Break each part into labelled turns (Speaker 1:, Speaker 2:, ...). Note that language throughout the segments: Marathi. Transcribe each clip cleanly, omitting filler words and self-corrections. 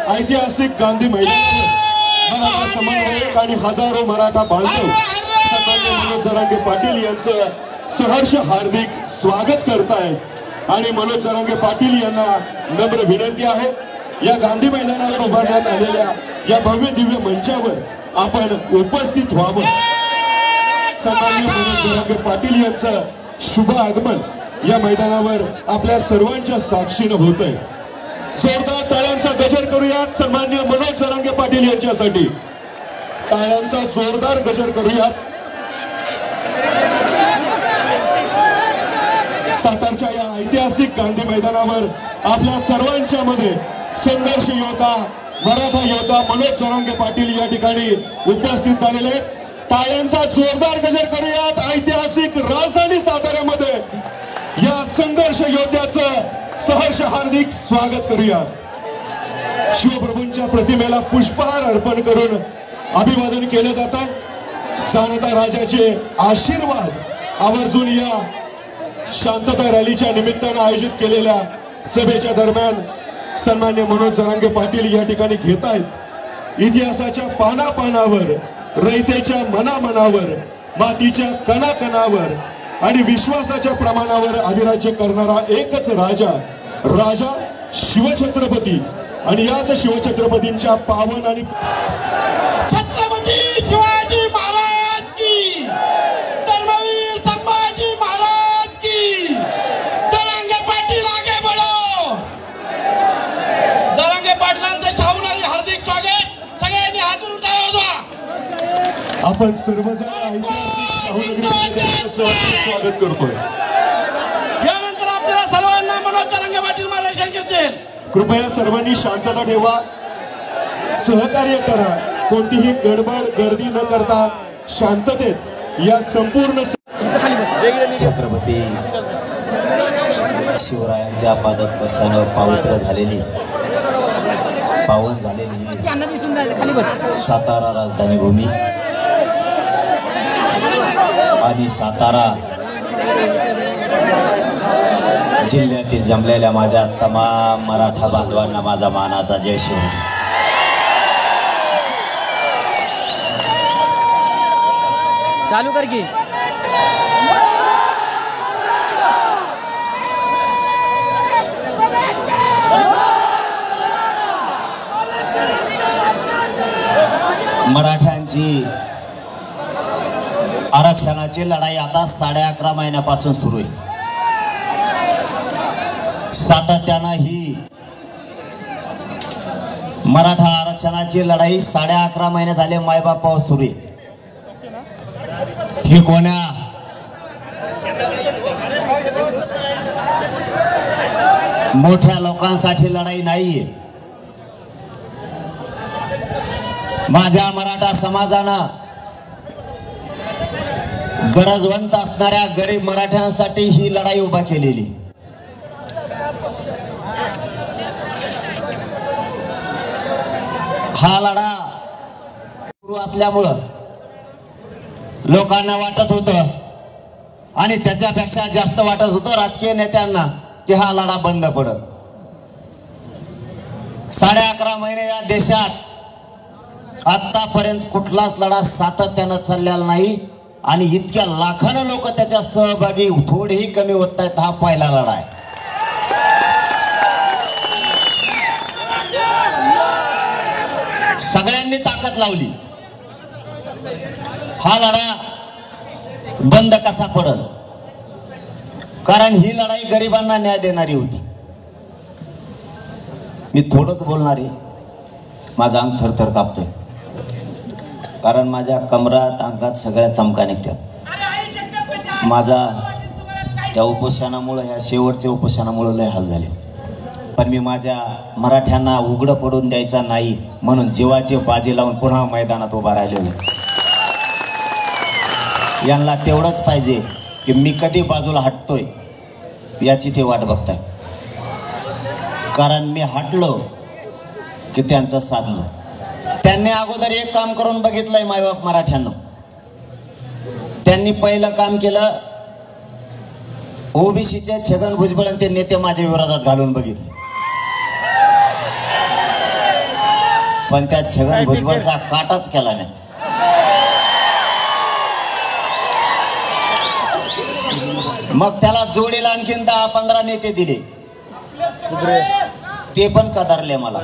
Speaker 1: ऐतिहासिक गांधी मैदानावर मराठा समन्वयक आणि हजारो मराठा बांधव सन्माननीय मनोज जरांगे पाटील यांचं सहर्ष हार्दिक स्वागत करतायत आणि मनोज जरांगे पाटील यांना नम्र विनंती आहे या गांधी मैदानावर उभारण्यात आलेल्या या भव्य दिव्य मंचावर आपण उपस्थित व्हावं। सन्माननीय मनोज जरांगे पाटील यांचं शुभ आगमन या मैदानावर आपल्या सर्वांच्या साक्षीने होतंय। जोरदार टाळ्यांचा गजर करूयात सन्माननीय मनोज जरांगे पाटील यांच्यासाठी। टाळ्यांचा जोरदार गजर करूयात। सातारच्या या ऐतिहासिक गांधी मैदानावर आपल्या सर्वांच्या मध्ये संघर्ष योद्धा मराठा योद्धा मनोज जरांगे पाटील या ठिकाणी उपस्थित झालेले। टाळ्यांचा जोरदार गजर करूयात। ऐतिहासिक राजधानी साताऱ्यामध्ये या संघर्ष योद्ध्याचं सहर्ष हार्दिक स्वागत करूयात। शिवप्रभूंच्या प्रतिमेला पुष्पहार अर्पण करून अभिवादन केलं जातं। जाणता राजाचे आशीर्वाद आवर्जून या शांतता रॅलीच्या निमित्तानं आयोजित केलेल्या सभेच्या दरम्यान सन्माननीय मनोज जरांगे पाटील या ठिकाणी घेत आहेत। इतिहासाच्या पानापानावर रयतेच्या मनामनावर मातीच्या कणाकणावर आणि विश्वासाच्या प्रमाणावर अधिराज्य करणारा एकच राजा राजा शिवछत्रपती आणि याच शिवछत्रपतींच्या पावन आणि
Speaker 2: छत्रपती शिवाजी महाराज की धर्मवीर संभाजी महाराज की जरांगे पाटील आगे बढ़ो। जरांगे पाटलांचं शाहूनारी हार्दिक स्वागत। सगळ्यांनी हात उंचावून टाळा वाजवा।
Speaker 1: आपण सर्वजण स्वागत करतोय।
Speaker 2: यानंतर आपल्याला सर्वांना मनोज जरांगे पाटील मार्गदर्शन करतील।
Speaker 1: कृपया सर्वांनी शांतता ठेवा, सहकार्य करा, कोणतीही गडबड गर्दी न करता शांततेत या संपूर्ण
Speaker 3: छत्रपती शिवरायांच्या पादस्पर्शाने पवित्र झालेली पावन झालेली सातारा राजधानी भूमी आणि सातारा जिल्ह्यातील जमलेल्या माझ्या तमाम मराठा बांधवांना माझा मानाचा जय शिवराय।
Speaker 4: चालू कर की
Speaker 3: मराठ्यांची आरक्षणाची लढाई आता 11.5 महिन्यापासून सुरू आहे। सातत्यानं ही मराठा आरक्षणाची लढाई 11.5 महिने झाले मायबापावर सुरू आहे। ही कोण्या मोठ्या लोकांसाठी लढाई नाहीये। माझ्या मराठा समाजानं गरजवंत असणाऱ्या गरीब मराठ्यांसाठी ही लढाई उभा केलेली। हा लढा सुरू असल्यामुळं लोकांना वाटत होतं आणि त्याच्यापेक्षा जास्त वाटत होतं राजकीय नेत्यांना की हा लढा बंद पडत। 11.5 महिने या देशात आतापर्यंत कुठलाच लढा सातत्यानं चाललेला नाही आणि इतक्या लाखानं लोक त्याच्या सहभागी थोडेही कमी होत आहेत। हा पहिला लढा आहे। सगळ्यांनी ताकद लावली। हा लढा बंद कसा पडल, कारण ही लढाई गरिबांना न्याय देणारी होती। मी थोडंच बोलणार आहे, माझा अंग थरथर कापतोय, कारण माझ्या कमरात अंगात सगळ्या चमका निघतात। माझा त्या उपोषणामुळे ह्या शेवटच्या उपोषणामुळे लय हाल झाले, पण मी माझ्या मराठ्यांना उघडं पडून द्यायचा नाही म्हणून जीवाची बाजी लावून पुन्हा मैदानात उभा राहिलेलो। यांना तेवढंच पाहिजे की मी कधी बाजूला हटतोय याची ते वाट बघताय, कारण मी हटलो की त्यांचं साधलं। त्यांनी अगोदर एक काम करून बघितलंय मायबाप मराठ्यांना। त्यांनी पहिलं काम केलं, ओबीसीचे छगन भुजबळ ते नेते माझ्या विरोधात घालून बघितले। पण त्या छगन भुजबळचा काटाच केला नाही. मग त्याला जोडीला आणखीन 10-15 नेते दिले, ते पण कदारले मला.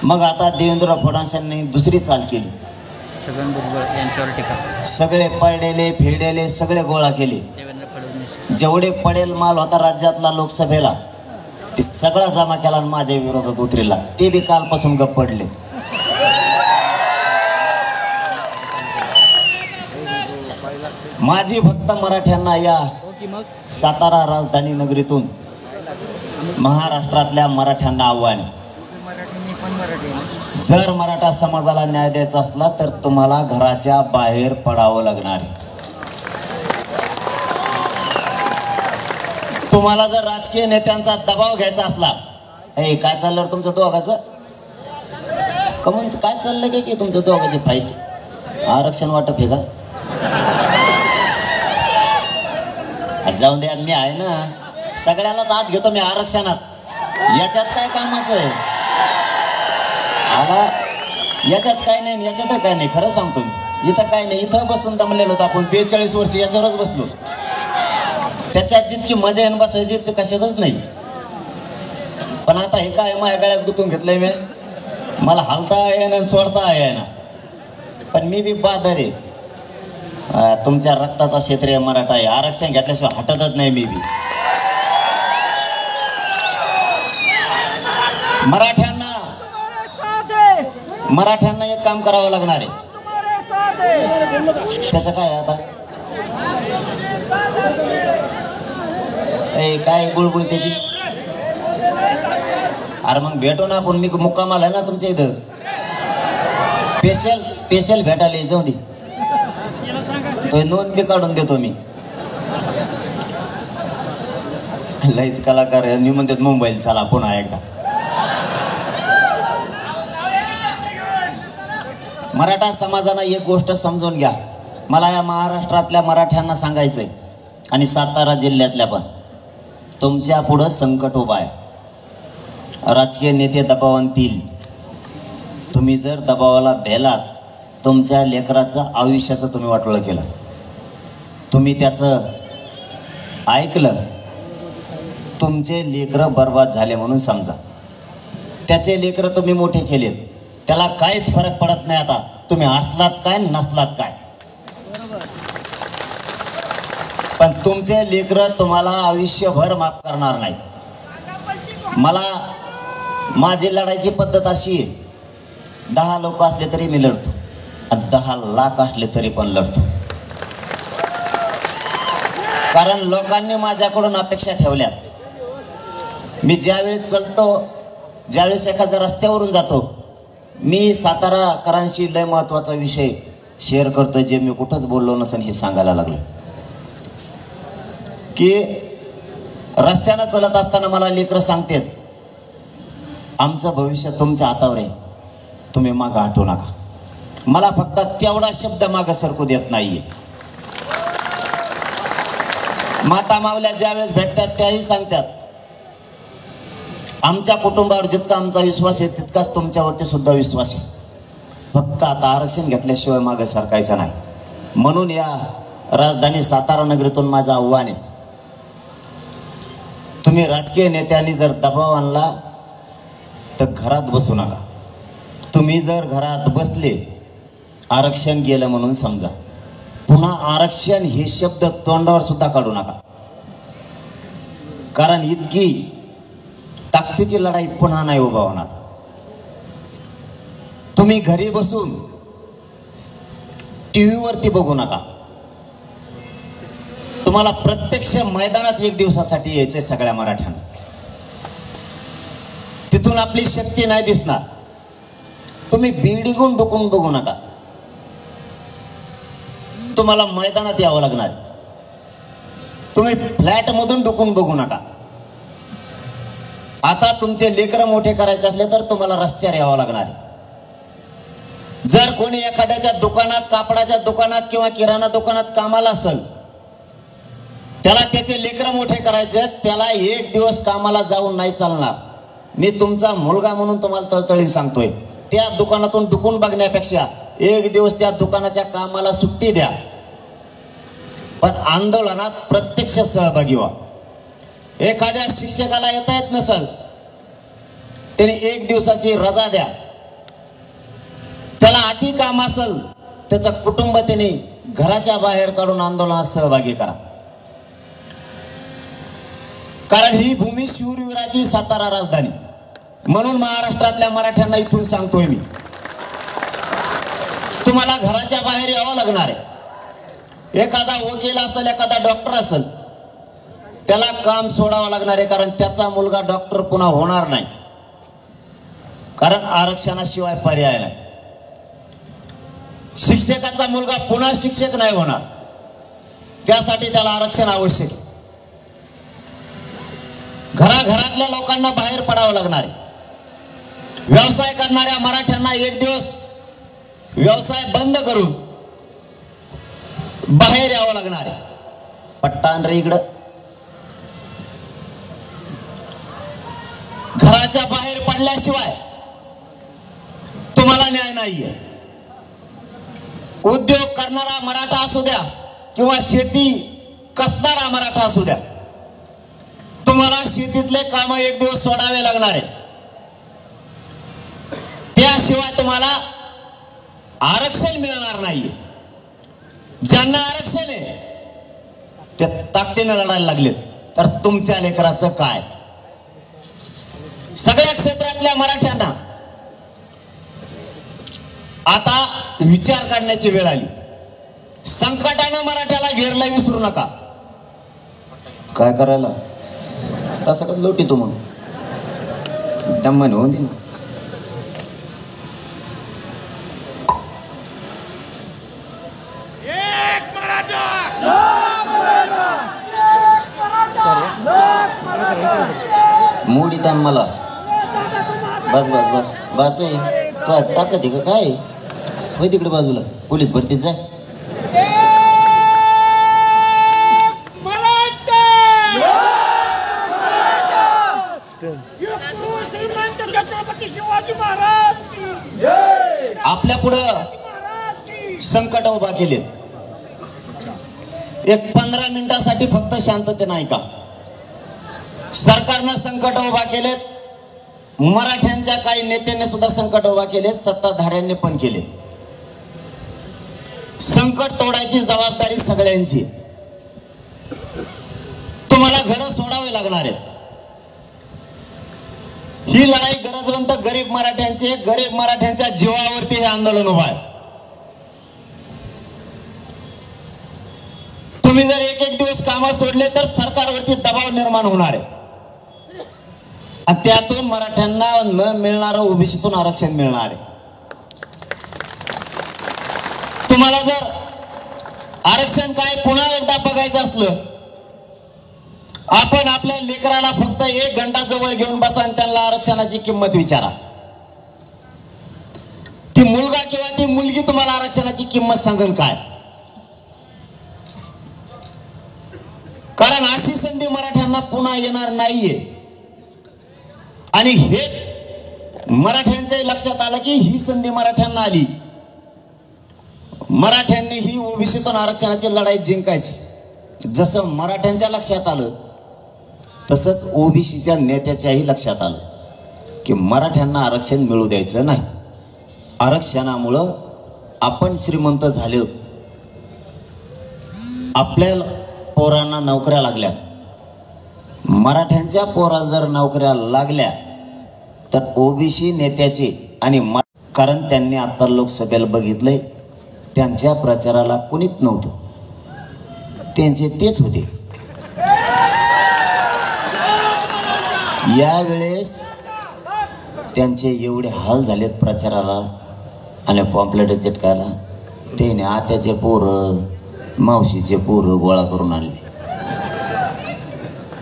Speaker 3: मग आता देवेंद्र फडणवीसांनी दुसरी चाल केली.
Speaker 4: छगन भुजबळ यांच्यावर टीका.
Speaker 3: सगळे पडलेले फेडेले सगळे गोळा केले.
Speaker 4: देवेंद्र फडणवीस
Speaker 3: जेवढे पडेल माल होता राज्यातला लोकसभेला ते सगळा जमा केला आणि माझ्या विरोधात उतरला. ते बी कालपासून गप्प पडले. माझी फक्त मराठ्यांना या सातारा राजधानी नगरीतून महाराष्ट्रातल्या मराठ्यांना आव्हान आहे. जर मराठा समाजाला न्याय द्यायचा असला तर तुम्हाला घराच्या बाहेर पडावं लागणार आहे. तुम्हाला जर राजकीय नेत्यांचा दबाव घ्यायचा असला, ए काय चाललं तुमचं दोघाचं कमन, काय चाललं की तुमचं दोघाची फाईट, आरक्षण वाटप हे का? जाऊन द्या, मी आहे ना, सगळ्यालाच आत घेतो मी आरक्षणात. याच्यात काय कामाचं आहे? आला याच्यात काय नाही, याच्यात काय नाही. खरं सांगतो मी, इथं काय नाही. इथं बसून दमलेलो होतो आपण 42 वर्ष याच्यावरच बसलो. त्याच्यात जितकी मजा येऊन बसायची ते कशातच नाही. पण आता हे काय माझ्या गळ्यात गुंतून घेतलंय मी, मला हलता येईना सोडता येईना. पण मी बी बहादर आहे. तुमच्या रक्ताचा क्षेत्रीय मराठा आहे. आरक्षण घेतल्याशिवाय हटतच नाही मी बी. मराठ्यांना एक काम करावं लागणार आहे. त्याचं काय आता काय बुळबुळ त्याची? अरे मग भेटो ना आपण. मी मुक्कामाला आहे ना तुमच्या इथं, स्पेशल भेटायला जाऊ दे. तो नोंद बी काढून देतो मी. लईच कलाकार आहे. मी म्हणतात मुंबईला चला पुन्हा एकदा. मराठा समाजानं एक गोष्ट समजून घ्या. मला या महाराष्ट्रातल्या मराठ्यांना सांगायचंय आणि सातारा जिल्ह्यातल्या पण, तुमच्या पुढं संकट उभं आहे. राजकीय नेते दबाव आणतील. तुम्ही जर दबावाला भेलात, तुमच्या लेकराचं आयुष्याचं तुम्ही वाटोळं केलं, तुम्ही त्याचं ऐकलं, तुमचे लेकरं बर्बाद झाले म्हणून समजा. त्याचे लेकरं तुम्ही मोठे केलेत, त्याला काहीच फरक पडत नाही. आता तुम्ही असलात काय नसलात काय, पण तुमचे लेकरं तुम्हाला आयुष्यभर माफ करणार नाही. मला माझी लढायची पद्धत अशी आहे, 10 लोक असले तरी मी लढतो, 10 लाख असले तरी पण लढतो. कारण लोकांनी माझ्याकडून अपेक्षा ठेवल्यात. मी ज्यावेळेस चलतो, ज्यावेळेस एखाद्या रस्त्यावरून जातो, मी साताराकरांशी लय महत्वाचा विषय शेअर करतो, जे मी कुठंच बोललो नसेल हे सांगायला लागलो. की रस्त्यानं चलत असताना मला लेकरं सांगतात, आमचं भविष्य तुमच्या हातावर आहे, तुम्ही मागं हटू नका. मला फक्त तेवढा शब्द मागं सरकू देत नाहीये. माता मावल्या ज्यावेळेस भेटतात त्याही सांगतात, आमच्या कुटुंबावर जितका आमचा विश्वास आहे तितकाच तुमच्यावरती सुद्धा विश्वास आहे. फक्त आता आरक्षण घेतल्याशिवाय मागे सरकायचं नाही. म्हणून या राजधानी सातारा नगरीतून माझं आव्हान आहे, तुम्ही राजकीय नेत्यांनी जर दबाव आणला तर घरात बसू नका. तुम्ही जर घरात बसले, आरक्षण गेलं म्हणून समजा, पुन्हा आरक्षण हे शब्द तोंडावर सुद्धा काढू नका. कारण इतकी ताकदीची लढाई पुन्हा नाही उभा होणार. तुम्ही घरी बसून टीव्ही वरती बघू नका. तुम्हाला प्रत्यक्ष मैदानात एक दिवसासाठी यायचंय सगळ्या मराठ्यांना. तिथून आपली शक्ती नाही दिसणार. तुम्ही बिल्डिंगून डोकून बघू नका, तुम्हाला मैदानात यावं लागणार. तुम्ही फ्लॅट मधून डोकून बघू नका. आता तुमचे लेकरं मोठे करायचे असले तर तुम्हाला रस्त्यावर यावं लागणार. जर कोणी एखाद्याच्या दुकानात, कापडाच्या दुकानात किंवा किराणा दुकानात कामाला असेल, त्याला त्याचे लेकरं मोठे करायचे, त्याला एक दिवस कामाला जाऊन नाही चालणार. मी तुमचा मुलगा म्हणून तुम्हाला तळतळी सांगतोय, त्या दुकानातून डुकून बघण्यापेक्षा एक दिवस त्या दुकानाच्या कामाला सुट्टी द्या, पण आंदोलनात प्रत्यक्ष सहभागी व्हा. एखाद्या शिक्षकाला येता येत नसल, त्याने एक दिवसाची रजा द्या. त्याला अति काम असल, त्याचं कुटुंब त्याने घराच्या बाहेर काढून आंदोलनात सहभागी करा. कारण ही भूमी शूरवीराची सातारा राजधानी. म्हणून महाराष्ट्रातल्या मराठ्यांना इथून सांगतोय मी, तुम्हाला घराच्या बाहेर यावं लागणार आहे. एखादा वकील असेल, एखादा डॉक्टर असेल, त्याला काम सोडावं लागणार आहे, कारण त्याचा मुलगा डॉक्टर पुन्हा होणार नाही, कारण आरक्षणाशिवाय पर्याय नाही. शिक्षकाचा मुलगा पुन्हा शिक्षक नाही होणार, त्यासाठी त्याला आरक्षण आवश्यक आहे. घराघरातल्या लोकांना बाहेर पडावं लागणार आहे. व्यवसाय करणाऱ्या मराठ्यांना एक दिवस व्यवसाय बंद करून बाहेर यावं लागणार आहे. पट्टान रे इकडं. घराच्या बाहेर पडल्याशिवाय तुम्हाला न्याय नाहीये. उद्योग करणारा मराठा असू द्या किंवा शेती कसणारा मराठा असू द्या, तुम्हाला शेतीतले काम एक दिवस सोडावे लागणार आहेत. त्याशिवाय तुम्हाला आरक्षण मिळणार नाहीये. ज्यांना आरक्षण आहे ते ताकदीने लढायला लागलेत, तर तुमच्या लेकराचं काय? सगळ्या क्षेत्रातल्या मराठ्यांना आता विचार करण्याची वेळ आली. संकटानं मराठ्याला घेरलं विसरू नका. काय करायला तसं का लोटी तू म्हणून दम्माने होऊन दे ना. मोडी त्यान मला बस बस बस बस आहे. तो ताकद आहे का काय? होय तिकडे बाजूला पोलीस भरतीत जाय. आपल्या पुढं संकट उभा केलेत. एक 15 मिनिटासाठी फक्त शांतते नाही का? सरकारनं संकट उभा केलेत, मराठ्यांच्या काही नेत्यांनी सुद्धा संकट उभा केलेत, सत्ताधाऱ्यांनी पण केले. संकट तोडायची जबाबदारी सगळ्यांची. तुम्हाला घरं सोडावे लागणार आहेत. ही लढाई गरजवंत गरीब मराठ्यांच्या जीवावरती हे आंदोलन उभा आहे. तुम्ही जर एक दिवस काम सोडले तर सरकारवरती दबाव निर्माण होणार आहे, आणि त्यातून मराठ्यांना न मिळणारं ओबीसीतून आरक्षण मिळणार आहे. तुम्हाला जर आरक्षण काय पुन्हा एकदा बघायचं असलं, आपण आपल्या लेकराला फक्त 1 घंटा जवळ घेऊन बसा आणि त्यांना आरक्षणाची किंमत विचारा. ती मुलगा किंवा ती मुलगी तुम्हाला आरक्षणाची किंमत सांगेल काय? कारण अशी संधी मराठ्यांना पुन्हा येणार नाहीये. आणि हेच मराठ्यांच्या लक्षात आलं की ही संधी मराठ्यांना आली. मराठ्यांनी ही ओबीसीतून आरक्षणाची लढाई जिंकायची. जसं मराठ्यांच्या लक्षात आलं तसंच ओबीसीच्या नेत्याच्याही लक्षात आलं की मराठ्यांना आरक्षण मिळू द्यायचं नाही. आरक्षणामुळं आपण श्रीमंत झाले, आपल्या पोरांना नोकऱ्या लागल्या. मराठ्यांच्या पोराला जर नोकऱ्या लागल्या तर ओबीसी नेत्याचे आणि कारण त्यांनी आता लोकसभेला बघितलंय, त्यांच्या प्रचाराला कुणीच नव्हतं, त्यांचे तेच होते. यावेळेस त्यांचे एवढे हाल झालेत प्रचाराला आणि पॉम्पलेट चिटकायला. त्याने आत्याचे पोरं मावशीचे पोरं गोळा करून आणले.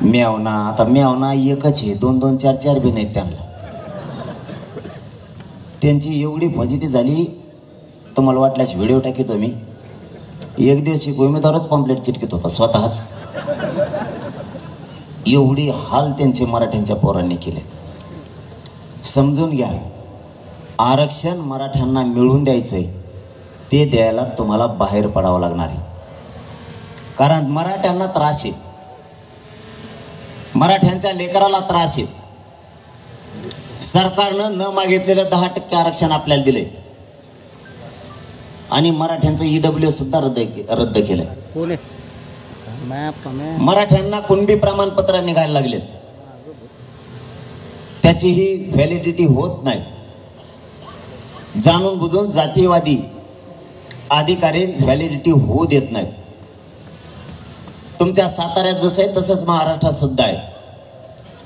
Speaker 3: मेवना आता मेवना एकच आहे, 2-2, 4-4 बी नाहीत त्यांना. त्यांची एवढी फजिती झाली, तुम्हाला वाटल्यास व्हिडिओ टाकितो मी. एक दिवस एक उमेदवारच पॉम्पलेट चिटकीत होता स्वतःच. एवढी हाल त्यांचे मराठ्यांच्या पोरांनी केलेत. समजून घ्या, आरक्षण मराठ्यांना मिळवून द्यायचंय, ते द्यायला तुम्हाला बाहेर पडावं लागणार आहे. कारण मराठ्यांना त्रास आहे, मराठ्यांच्या लेकराला त्रास आहे. सरकारनं न मागितलेलं 10% आरक्षण आपल्याला दिलंय आणि मराठ्यांचं EWS सुद्धा रद्द केलंय. मराठ्यांना कुणबी प्रमाणपत्र निघायला लागलेत, त्याचीही व्हॅलिडिटी होत नाही. जाणून बुजून जातीयवादी अधिकारी व्हॅलिडिटी होऊ देत नाहीत. तुमच्या साताऱ्यात जसं आहे तसंच महाराष्ट्रात सुद्धा आहे.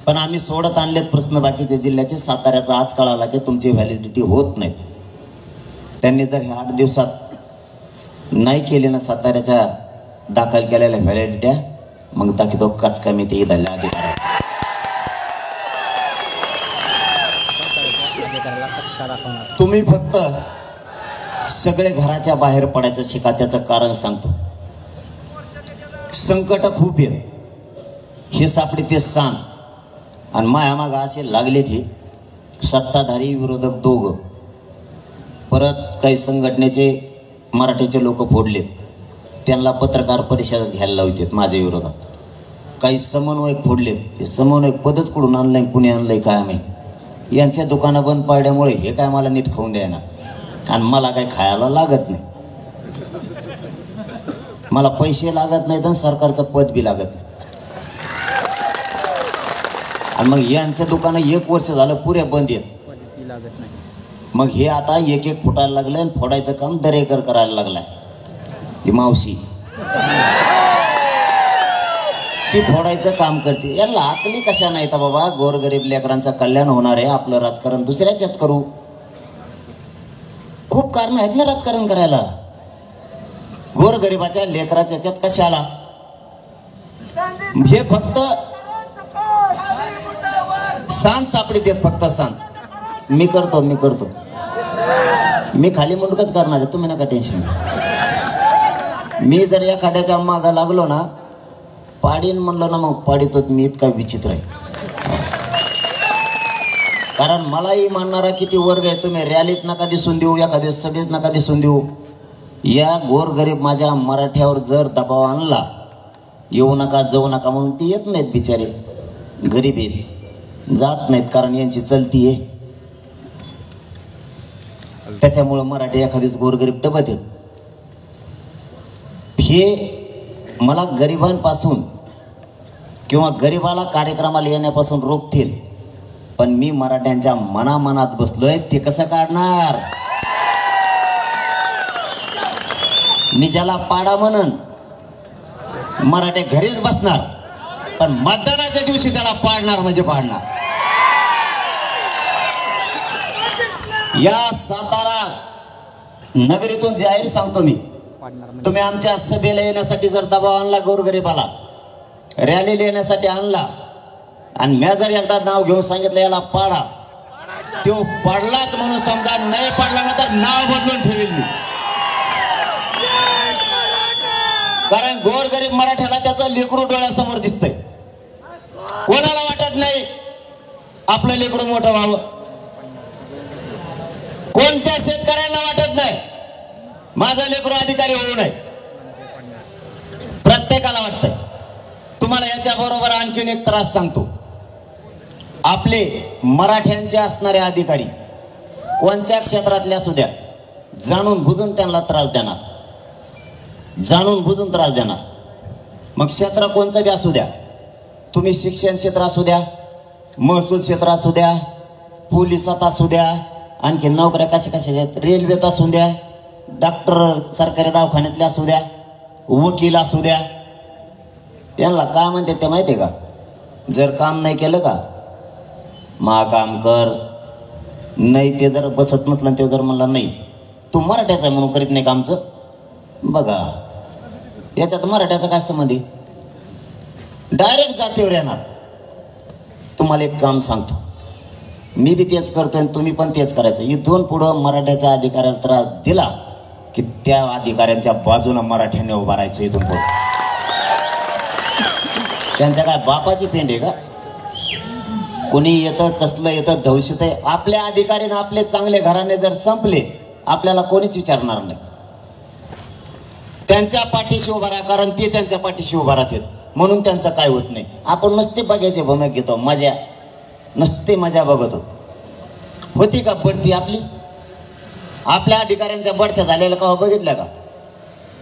Speaker 3: पण आम्ही सोडत आणलेत प्रश्न बाकीच्या जिल्ह्याचे. साताऱ्याचा आज कळाला की तुमची व्हॅलिडिटी होत नाही. त्यांनी जर ह्या 8 दिवसात नाही केले ना साताऱ्याच्या दाखल केलेल्या व्हॅलिडिट्या, मग दाखवतो कचका मी ते धरल्या अधिकार. तुम्ही फक्त सगळे घराच्या बाहेर पडायचं शिका. त्याचं कारण सांगतो. संकट खूप आहेत, हे सापडे ते सांग. आणि मायामाग असे लागले ते सत्ताधारी विरोधक दोघं. परत काही संघटनेचे मराठीचे लोक फोडलेत, त्यांना पत्रकार परिषद घ्यायला लावतात माझ्या विरोधात. काही समन्वयक फोडलेत, ते समन्वयक पदच कुठून आणलंय, कुणी आणलंय काय माहिती. यांच्या दुकानं बंद पाडल्यामुळे हे काय मला नीट खाऊन द्यायना आणि मला काय खायला लागत नाही. मला पैसे लागत नाहीत आणि सरकारचं पद बी लागत नाही. आणि मग यांचं दुकानं 1 वर्ष झालं पुऱ्या बंद आहेत. मग हे आता 1-1 फुटायला लागलं आणि फोडायचं काम दरेकर करायला लागलाय. ती मावशी ती फोडायचं काम करते. याला आकली कशा नाही तर बाबा, गोरगरीब लेकरांचं कल्याण होणार आहे, आपलं राजकारण दुसऱ्याच यात करू. खूप कारण आहेत ना राजकारण करायला. गोरगरिबाच्या लेकराच्या याच्यात कशाला? हे फक्त सांड सापडी देत, फक्त सांड. मी करतो मी खाली मुंडकच करणार आहे, तुम्ही नका टेन्शन. मी जर एखाद्याच्या मागा लागलो ना, पाडीन म्हणलं ना, मग पाडीतो मी. इतका विचित्र आहे. कारण मलाही मानणारा किती वर्ग आहे. तुम्ही रॅलीत नका दिसून देऊ, एखाद्या सभेत नका दिसून देऊ. या गोरगरीब माझ्या मराठ्यावर जर दबाव आणला, येऊ नका जाऊ नका म्हणून, ते येत नाहीत बिचारे. गरीब आहेत, जात नाहीत, कारण यांची चलती आहे. त्याच्यामुळं मराठी एखादीच गोरगरीब दबत आहेत. हे मला गरिबांपासून किंवा गरिबाला कार्यक्रमाला येण्यापासून रोखतील. पण मी मराठ्यांच्या मनामनात बसलोय, ते कसं काढणार? मी ज्याला पाडा म्हणन, मराठे घरीच बसणार, पण मतदानाच्या दिवशी त्याला पाडणार म्हणजे पाडणार. या सातारा नगरीतून जाहीर सांगतो मी, तुम्ही आमच्या सभेला येण्यासाठी जर दबाव आणला, गोरगरीबाला रॅलीला येण्यासाठी आणला, आणि मी जर एकदा नाव घेऊन सांगितलं याला पाडा, तो पाडलाच म्हणून समजा. नाही पाडला ना तर नाव बदलून ठेवेल मी. कारण गोरगरीब मराठ्याला त्याचं लेकरू डोळ्यासमोर दिसतंय. कोणाला वाटत नाही आपलं लेकरू मोठं व्हावं. कोणत्या शेतकऱ्यांना वाटत नाही माझं लेकरू अधिकारी होऊ नये. प्रत्येकाला वाटतंय. तुम्हाला याच्या बरोबर आणखीन एक त्रास सांगतो. आपले मराठ्यांचे असणारे अधिकारी कोणत्या क्षेत्रातले असू द्या, जाणून बुजून त्यांना त्रास देणार, जाणून बुजून त्रास देणार. मग क्षेत्र कोणतं बी असू द्या, तुम्ही शिक्षण क्षेत्र असू द्या, महसूल क्षेत्र असू द्या, पोलिसात असू द्या, आणखी नोकऱ्या कशा आहेत, रेल्वेत असू द्या, डॉक्टर सरकारी दवाखान्यातले असू द्या, वकील असू द्या. यांना काय म्हणते ते माहिती आहे का? जर काम नाही केलं का, काम कर. नाही ते जर बसत नसलं, ते जर म्हणला नाही तू मराठ्याचा म्हणून करीत नाही कामचं, बघा याच्यात मराठ्याचा काय संबंध आहे? डायरेक्ट जातीवर येणार. तुम्हाला एक काम सांगतो, मी बी तेच करतोय आणि तुम्ही पण तेच करायचं. इथून पुढं मराठ्याच्या अधिकाऱ्याला त्रास दिला की त्या अधिकाऱ्यांच्या बाजूला मराठ्याने उभा राहायचं. इथून पुढे त्यांच्या काय बापाची पेंड आहे का? कोणी येतं कसलं येतं दहशत आहे. आपल्या अधिकारीने आपले चांगले घराणे जर संपले आपल्याला कोणीच विचारणार नाही. त्यांच्या पाठीशी उभा राहा, कारण ते त्यांच्या पाठीशी उभा राहतात म्हणून त्यांचं काय होत नाही. आपण नुसते बघायचे भूमिका घेतो, मजा नुसते मजा बघतो. होती का बढती आपली? आपल्या अधिकाऱ्यांच्या बढत्या झालेल्या कवा बघितल्या का?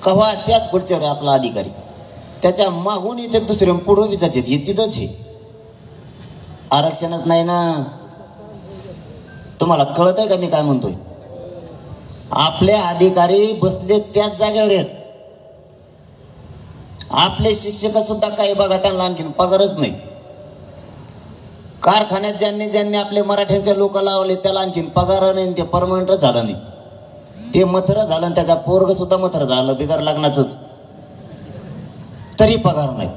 Speaker 3: कवा त्याच पुढच्यावर आपला अधिकारी त्याच्या मागून येते दुसरे पुढं बी जातात. हे तिथंच हे आरक्षणच नाही ना. तुम्हाला कळत आहे का मी काय म्हणतोय? आपले अधिकारी बसले त्याच जागेवर आहेत. आपले शिक्षक सुद्धा काही बघा त्यांना आणखीन पगारच नाही. कारखान्यात ज्यांनी ज्यांनी आपले मराठ्यांचे लोक लावले त्याला आणखीन पगार नाही, ते परमनंटच झालं नाही. ते मथर झालं आणि त्याचा पोरग सुद्धा मथर झालं बिगर लग्नाचंच, तरी पगार नाही.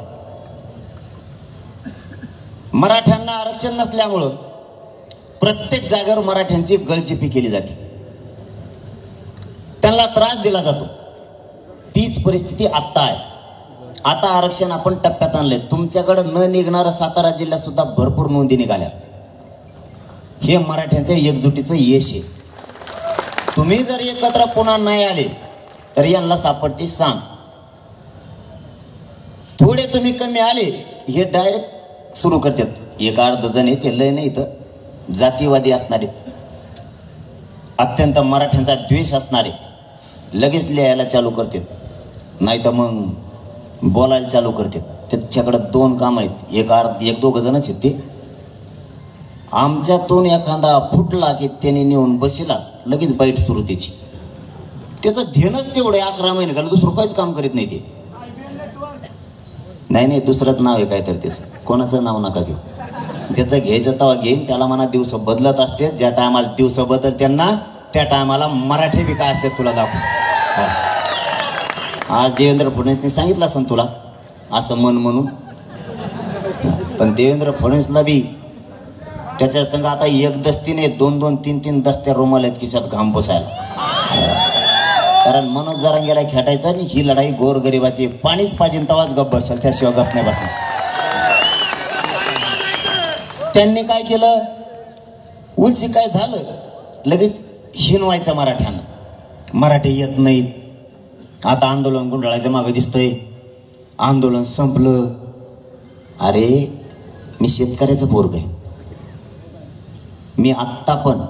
Speaker 3: मराठ्यांना आरक्षण नसल्यामुळं प्रत्येक जागेवर मराठ्यांची गळचेपी केली जाते, त्यांना त्रास दिला जातो. तीच परिस्थिती आत्ता आहे. आता आरक्षण आपण टप्प्यात आणले. तुमच्याकडे न निघणारा सातारा जिल्ह्यात सुद्धा भरपूर नोंदी निघाल्या. हे मराठ्यांच्या एकजुटीचं यश आहे. तुम्ही जर एकत्र पुन्हा नाही आले तर यांना सापडते सांग. थोडे तुम्ही कमी आले हे डायरेक्ट सुरू करतात. एक अर्ध जण येते लय नाही तर जातीवादी असणारे, अत्यंत मराठ्यांचा द्वेष असणारे लगेच लिहायला चालू करतात, नाही तर मग बोलायला चालू करतात. त्याच्याकडे दोन काम आहेत. एक दोघं जणच आहेत ते. आमच्यातून एखादा फुटला की त्याने नेऊन बसेलाच लगेच बाईट सुरू त्याची. त्याचं ध्येनच तेवढं 11 महिने झालं, दुसरं काहीच काम करीत नाही ते. नाही दुसरंच नाव आहे काय तर त्याचं, कोणाचं नाव नका घेऊ. त्याचं घ्यायचं तेव्हा घेईन. त्याला म्हणा दिवस बदलत असते. ज्या टायमाला दिवस बदल त्यांना त्या टायमाला मराठी बी काय असते तुला दाखव. आज देवेंद्र फडणवीसने सांगितलं असं तुला असं मन म्हणून, पण देवेंद्र फडणवीसला बी त्याच्या संग आता एक दस्तीने 2-2, 3-3 दस्त्या रुमाल आहेत खिशात घाम बसायला. कारण मनोज जरांगेला खेटायचा आणि ही लढाई गोरगरिबाची. पाणीच पाहिजे तवाच गप बसेल, त्याशिवाय गप नाही बसणार. त्यांनी काय केलं, उलची काय झालं लगेच हिनवायचं मराठ्यांना. मराठी येत नाहीत. आता आंदोलन गुंडाळायचं मागं दिसतंय. आंदोलन संपलं. अरे मी शेतकऱ्याचं पोरग आहे. मी आत्ता पण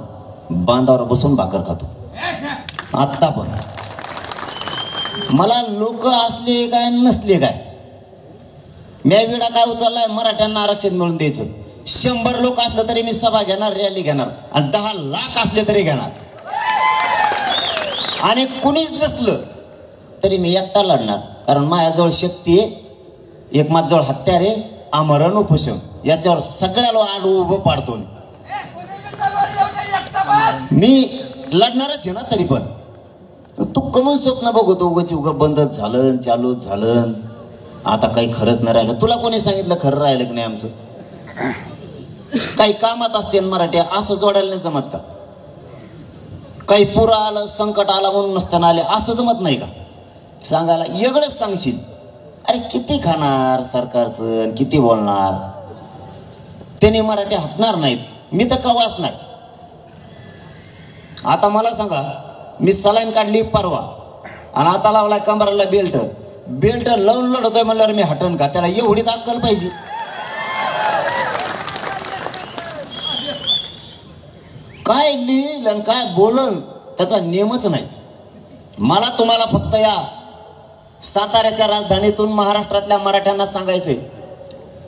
Speaker 3: बांधावर बसून भाकर खातो. आत्ता पण मला लोक असले काय नसले काय, मी विडा काय उचललाय मराठ्यांना आरक्षण मिळून द्यायचं. 100 लोक असलं तरी मी सभा घेणार, रॅली घेणार, आणि 10 लाख असले तरी घेणार. आणि कुणीच नसलं तरी मी एकटा लढणार. कारण माझ्याजवळ शक्ती आहे, एक माझ्याजवळ हत्यार आहे, आमरण उपोषण. याच्यावर सगळ्याला आडू उभं पाडतो मी. लढणारच आहे ना. तरी पण तू कमून स्वप्न बघतो उगाच उगं बंदच झालं, चालू झालं, आता काही खरंच नाही राहिलं. तुला कोणी सांगितलं खरं राहिलं की नाही आमचं? काही कामात असते मराठी असं जोडायला नाही जमत का? काही पुरा आलं, संकट आला म्हणून नसताना आले असं जमत नाही का? सांगायला वेगळंच सांगशील. अरे किती खाणार सरकारचं, किती बोलणार? त्याने मराठी हटणार नाहीत. मी तर कवाच नाही. आता मला सांगा, मी सलाईन काढली परवा आणि आता लावलाय कमराला बेल्ट. बेल्ट लावून लढतोय म्हणल्यावर मी हटन का? त्याला एवढी अक्कल पाहिजे. काय लिहिल आणि काय बोलन त्याचा नियमच नाही. मला तुम्हाला फक्त या साताऱ्याच्या राजधानीतून महाराष्ट्रातल्या मराठ्यांना सांगायचंय,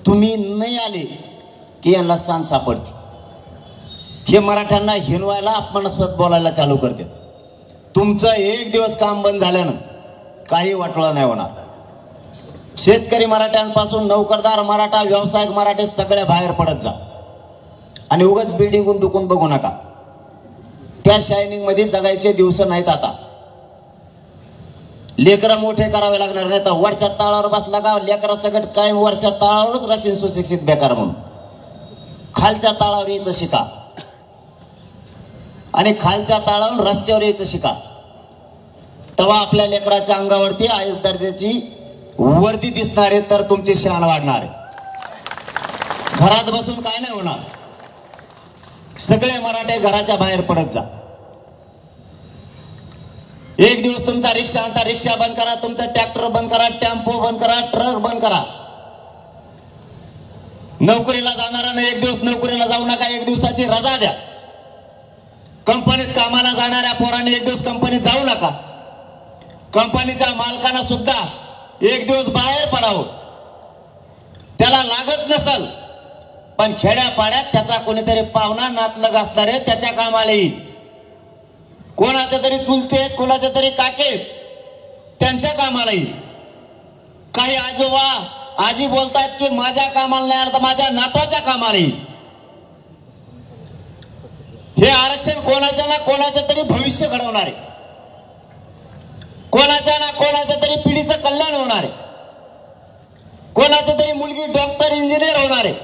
Speaker 3: तुम्ही नाही आले की यांना सांग सापडते. हे मराठ्यांना हिनवायला, अपमानास्पद बोलायला चालू करते. तुमचं एक दिवस काम बंद झाल्यानं काही वाटलं नाही होणार. शेतकरी मराठ्यांपासून नोकरदार मराठा, व्यावसायिक मराठे सगळे बाहेर पडत जा. आणि उगाच बिल्डिंगून डुकून बघू नका. त्या शायनिंग मध्ये जगायचे दिवस नाहीत आता. लेकरं मोठे करावे लागणार नाही तर वरच्या ताळावर बसला का लेकरा सगळं काय वरच्या ताळावरच रशीन सुशिक्षित बेकार म्हणून. खालच्या ताळावर यायचं शिका आणि खालच्या ताळावरून रस्त्यावर यायचं शिका. तेव्हा आपल्या लेकराच्या अंगावरती आयस दर्जाची वर्दी दिसणार आहे तर तुमची शान वाढणार आहे. घरात बसून काय नाही होणार. सगळे मराठे घराच्या बाहेर पडत जा. एक दिवस तुमचा रिक्षा आणता रिक्षा बंद करा, तुमचा ट्रॅक्टर बंद करा, टेम्पो बंद करा, ट्रक बंद करा. नोकरीला जाणाऱ्यांना एक दिवस नोकरीला जाऊ नका, एक दिवसाची रजा द्या. कंपनीत कामाला जाणाऱ्या पोरांनी एक दिवस कंपनीत जाऊ नका. कंपनीच्या मालकांना सुद्धा एक दिवस बाहेर पडावं. त्याला लागत नसल पण खेड्यापाड्यात त्याचा कोणीतरी पाहुणा नातलग असणारे त्याच्या कामाला येईल. कोणाच्या तरी चुलते, कोणाच्या तरी काके त्यांच्या कामाला येईल. काही आजोबा आजी बोलतात की माझ्या कामाला नाही आलं तर माझ्या नातवाच्या कामाला येईल. हे आरक्षण कोणाच्या ना कोणाच्या तरी भविष्य घडवणार आहे, कोणाच्या ना कोणाच्या तरी पिढीचं कल्याण होणार आहे, कोणाची तरी मुलगी डॉक्टर इंजिनियर होणार आहे,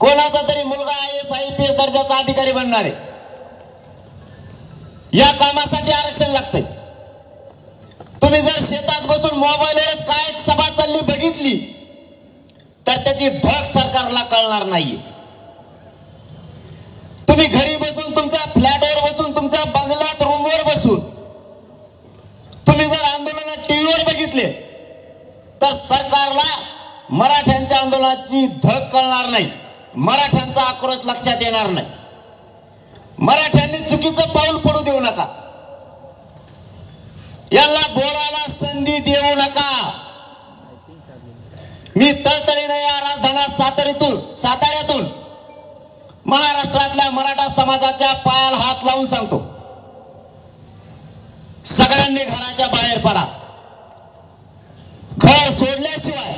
Speaker 3: कोणाचा तरी मुलगा IAS IPS दर्जाचा अधिकारी बनणार आहे. या कामासाठी आरक्षण लागतंय. तुम्ही जर शेतात बसून मोबाईलवरच काय सभा चालली बघितली तर त्याची धग सरकारला कळणार नाहीये. तुम्ही घरी बसून तुमच्या फ्लॅटवर बसून तुमच्या बंगल्यात रूमवर बसून तुम्ही जर आंदोलन टीव्हीवर बघितले तर सरकारला मराठ्यांच्या आंदोलनाची धग कळणार नाही, मराठ्यांचा आक्रोश लक्षात येणार नाही. मराठ्यांनी चुकीचं पाऊल पडू देऊ नका, यांना बोलायला संधी देऊ नका. मी तळतळीने या राजधानी साताऱ्यातून महाराष्ट्रातल्या मराठा समाजाच्या पायाला हात लावून सांगतो, सगळ्यांनी घराच्या बाहेर पडा. घर सोडल्याशिवाय,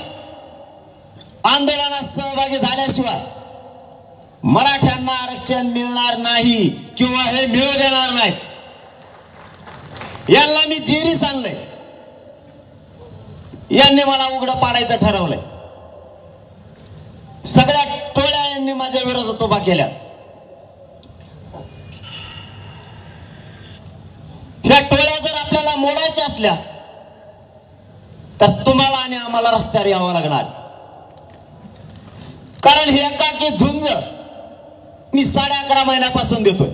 Speaker 3: आंदोलनात सहभागी झाल्याशिवाय मराठ्यांना आरक्षण मिळणार नाही किंवा हे मिळू देणार नाही. यांना मी जिरीस आणलंय, यांनी मला उघडं पाडायचं ठरवलंय. सगळ्या टोळ्या यांनी माझ्या विरोधात उभा केल्या. ह्या टोळ्या जर आपल्याला मोडायच्या असल्या तर तुम्हाला आणि आम्हाला रस्त्यावर यावं लागणार. कारण ही एकाकी झुंज मी 11.5 महिन्यापासून देतोय.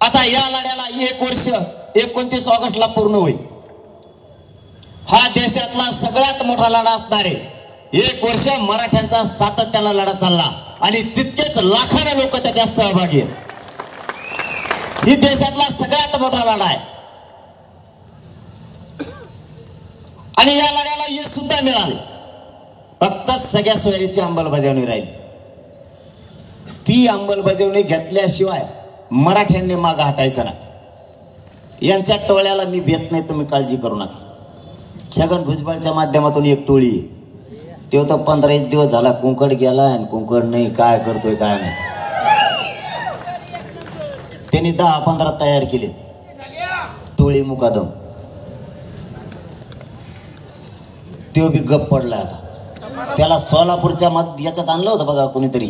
Speaker 3: आता या लढ्याला 1 वर्ष 29 ऑगस्टला पूर्ण होईल. हा देशातला सगळ्यात मोठा लढा असणार आहे. 1 वर्ष मराठ्यांचा सातत्यानं लढा चालला आणि तितकेच लाखाने लोक त्याच्यात सहभागी आहेत. ही देशातला सगळ्यात मोठा लढा आहे आणि या लढ्याला यश सुद्धा मिळाले. फक्त सगळ्या सोयरीची अंमलबजावणी राहिली. ती अंमलबजावणी घेतल्याशिवाय मराठ्यांनी मागं हटायचं नाही. यांच्या टोळ्याला मी भेट नाही, तुम्ही काळजी करू नका. छगन भुजबळच्या माध्यमातून एक टोळी, तो तर 15 दिवस झाला कुंकड गेला आणि कुंकड नाही, काय करतोय काय नाही. त्यांनी 10-15 तयार केले टोळी मुकादम. तो बी गप पडला. आता त्याला सोलापूरच्या याच्यात आणलं होतं बघा कोणीतरी,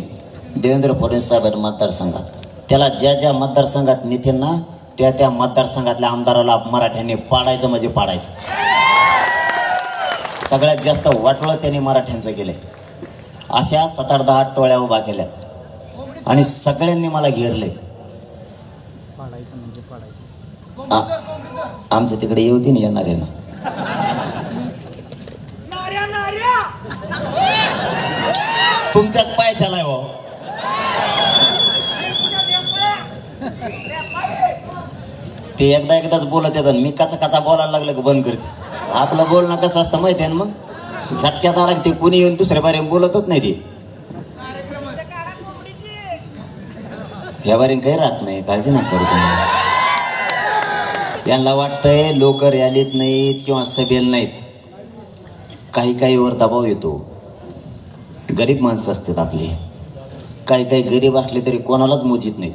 Speaker 3: देवेंद्र फडणवीस साहेब मतदारसंघात. त्याला ज्या ज्या मतदारसंघात नेते ना त्या मतदारसंघातल्या आमदाराला मराठ्यांनी पाडायचं म्हणजे पाडायचं. सगळ्यात जास्त वाटोळं त्यांनी मराठ्यांचं केलंय. अशा 7-8 टोळ्या उभा केल्या आणि सगळ्यांनी मला घेरले. आमच्या तिकडे येऊ दे ना, येणार आहे ना. तुमच्याच पाय त्याला हो. ते एकदाच बोलत येतात, मी कचा बोलायला लागलं की बंद करते. आपलं बोलणं कसं असतं माहिती आहे ना, मग झटक्यात आला ते कुणी येऊन दुसऱ्या बारे बोलतच नाही. ते या बारीन काही राहत नाही, काळजी नका करू तुम्ही. यांना वाटतंय लोक रॅलीत नाहीत किंवा सभेला नाहीत, काही वर दबाव येतो. गरीब माणसं असतात आपली, काही गरीब असले तरी कोणालाच मोजित नाहीत,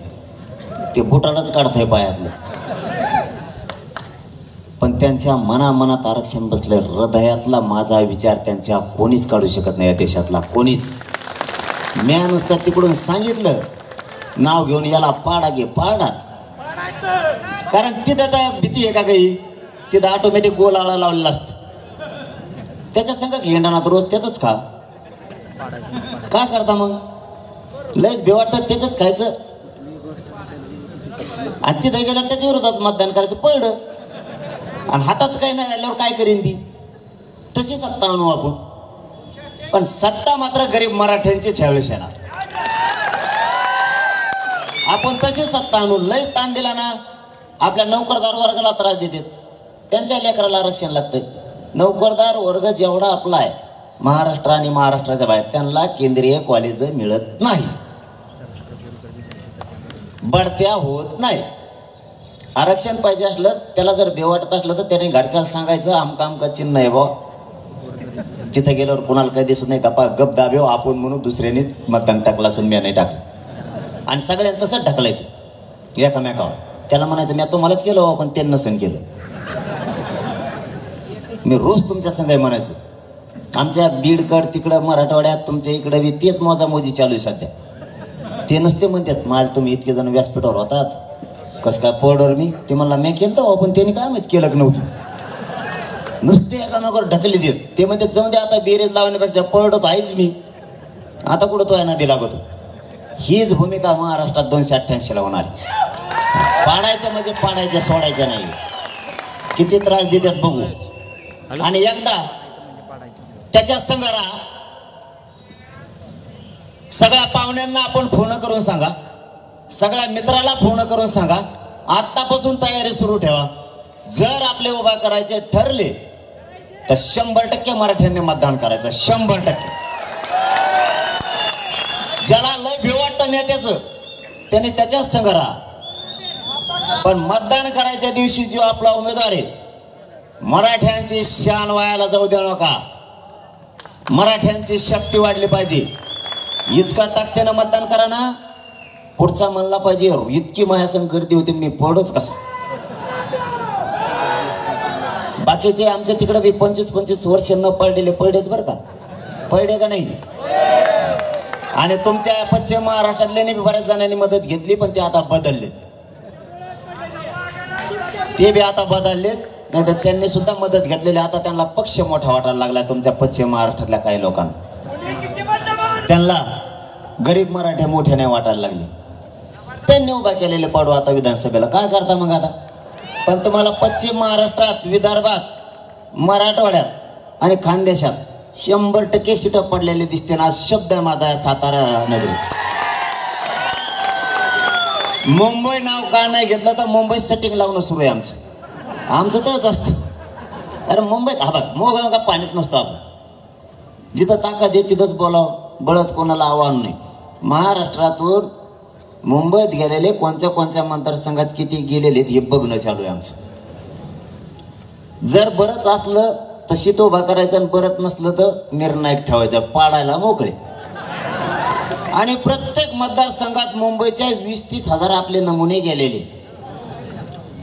Speaker 3: ते बोटालाच काढताय पायातलं. पण त्यांच्या मनात आरक्षण बसलं. हृदयातला माझा विचार त्यांच्या कोणीच काढू शकत नाही, या देशातला कोणीच. मी नुसतं तिकडून सांगितलं नाव घेऊन, याला पाडा घे, पाडाच. कारण तिथं तर भीती आहे का काही, तिथं ऑटोमॅटिक गोल आळा लावलेला असतं. त्याच्या संग घेंडानात रोज त्याच खा. का करता मग? लयच बेवाटतं त्याच खायचं आणि तिथे गेल्यावर त्याच्या विरोधात मतदान करायचं पडलं आणि हातात काही नाही राहिल्यावर काय करेन ती तशी सत्ता आणू आपण पण सत्ता मात्र गरीब मराठ्यांचीच ह्यावेळेस येणार आपण तशी सत्ता आणू लय ताण दिला ना आपल्या नोकरदार वर्गाला त्रास देतात त्यांच्या लेकराला आरक्षण लागतं नोकरदार वर्ग जेवढा आपला आहे महाराष्ट्र आणि महाराष्ट्राच्या बाहेर त्यांना केंद्रीय कॉलेज मिळत नाही बढत्या होत नाही आरक्षण पाहिजे असलं त्याला जर बेवाटत असलं तर त्याने घरच्याला सांगायचं आमका चिन्ह आहे बा तिथे गेल्यावर कुणाला काही दिसत नाही गप्पा गप दाबेव आपण म्हणून दुसऱ्याने मतदान टाकलं असं मी नाही टाकलं आणि सगळ्यांना तसंच ढकलायचं एकामेकावर त्याला म्हणायचं मी तुम्हालाच केलं पण ते नसन केलं मी रोज तुमच्या संघ म्हणायचं आमच्या बीडकड तिकडं मराठवाड्यात तुमच्या इकडं बी तेच मोजामोजी चालू आहे सध्या ते नुसते म्हणतात माझ तुम्ही इतके जण व्यासपीठावर होतात कसं काय पडवर मी ते म्हणला मी केलं पण त्यांनी काय माहित केलं नव्हतं नुसते एकामेकावर ढकली देत ते म्हणते जाऊन दे आता बेरेज लावण्यापेक्षा पडत आहेच मी आता कुठं तो आहे नदी लागतो हीच भूमिका महाराष्ट्रात 288 होणार पाडायचं म्हणजे पाडायचं सोडायचं नाही किती त्रास देतात बघू आणि एकदा त्याच्या संग राहा सगळ्या पाहुण्यांना आपण फोन करून सांगा सगळ्या मित्राला फोन करून सांगा आतापासून तयारी सुरू ठेवा जर आपले उभा करायचे ठरले तर 100% मराठ्यांनी मतदान करायचं 100% ज्याला लय भिवाटतं नेत्याचं त्याने त्याच्याच संग राहा पण मतदान करायच्या दिवशी जो आपला उमेदवार आहे मराठ्यांची शान वायाला जाऊ देऊ नका मराठ्यांची शक्ती वाढली पाहिजे इतका ताकदीनं मतदान करा ना पुढचा म्हणला पाहिजे इतकी मायासंग गर्दी होती मी पडच कसा बाकीचे आमच्या तिकडे बी 25-25 वर्ष न पडलेले पडलेत बरं का पडले का नाही आणि तुमच्या पश्चिम महाराष्ट्रातल्याने बी बऱ्याच जणांनी मदत घेतली पण ते आता बदललेत ते बी आता बदललेत नाही तर त्यांनी सुद्धा मदत घेतलेली आता त्यांना पक्ष मोठा वाटायला लागला तुमच्या पश्चिम महाराष्ट्रातल्या काही लोकांना त्यांना गरीब मराठे मोठे नाही वाटायला लागले त्यांनी उभा केलेले पाडू आता विधानसभेला काय करता मग आता पण तुम्हाला पश्चिम महाराष्ट्रात विदर्भात मराठवाड्यात आणि खानदेशात 100% सीटं पडलेले दिसते ना शब्द आहे माझा सातारा नगरी मुंबई नाव का नाही घेतलं तर मुंबईत सेटिंग लावणं सुरू आहे आमचं तरच असतं अरे मुंबईत हा बघ मोग का पाण्यात नसतो आपण जिथं ताकद आहे तिथंच बोलावं बळच कोणाला आव्हान नाही महाराष्ट्रातून मुंबईत गेलेले कोणत्या मतदारसंघात किती गेलेले हे बघणं चालू आहे आमचं जर बरंच असलं तर सीट उभा करायचं आणि बरंच नसलं तर निर्णायक ठेवायचं पाडायला मोकळे आणि प्रत्येक मतदारसंघात मुंबईच्या 20-30 हजार आपले नमुने गेलेले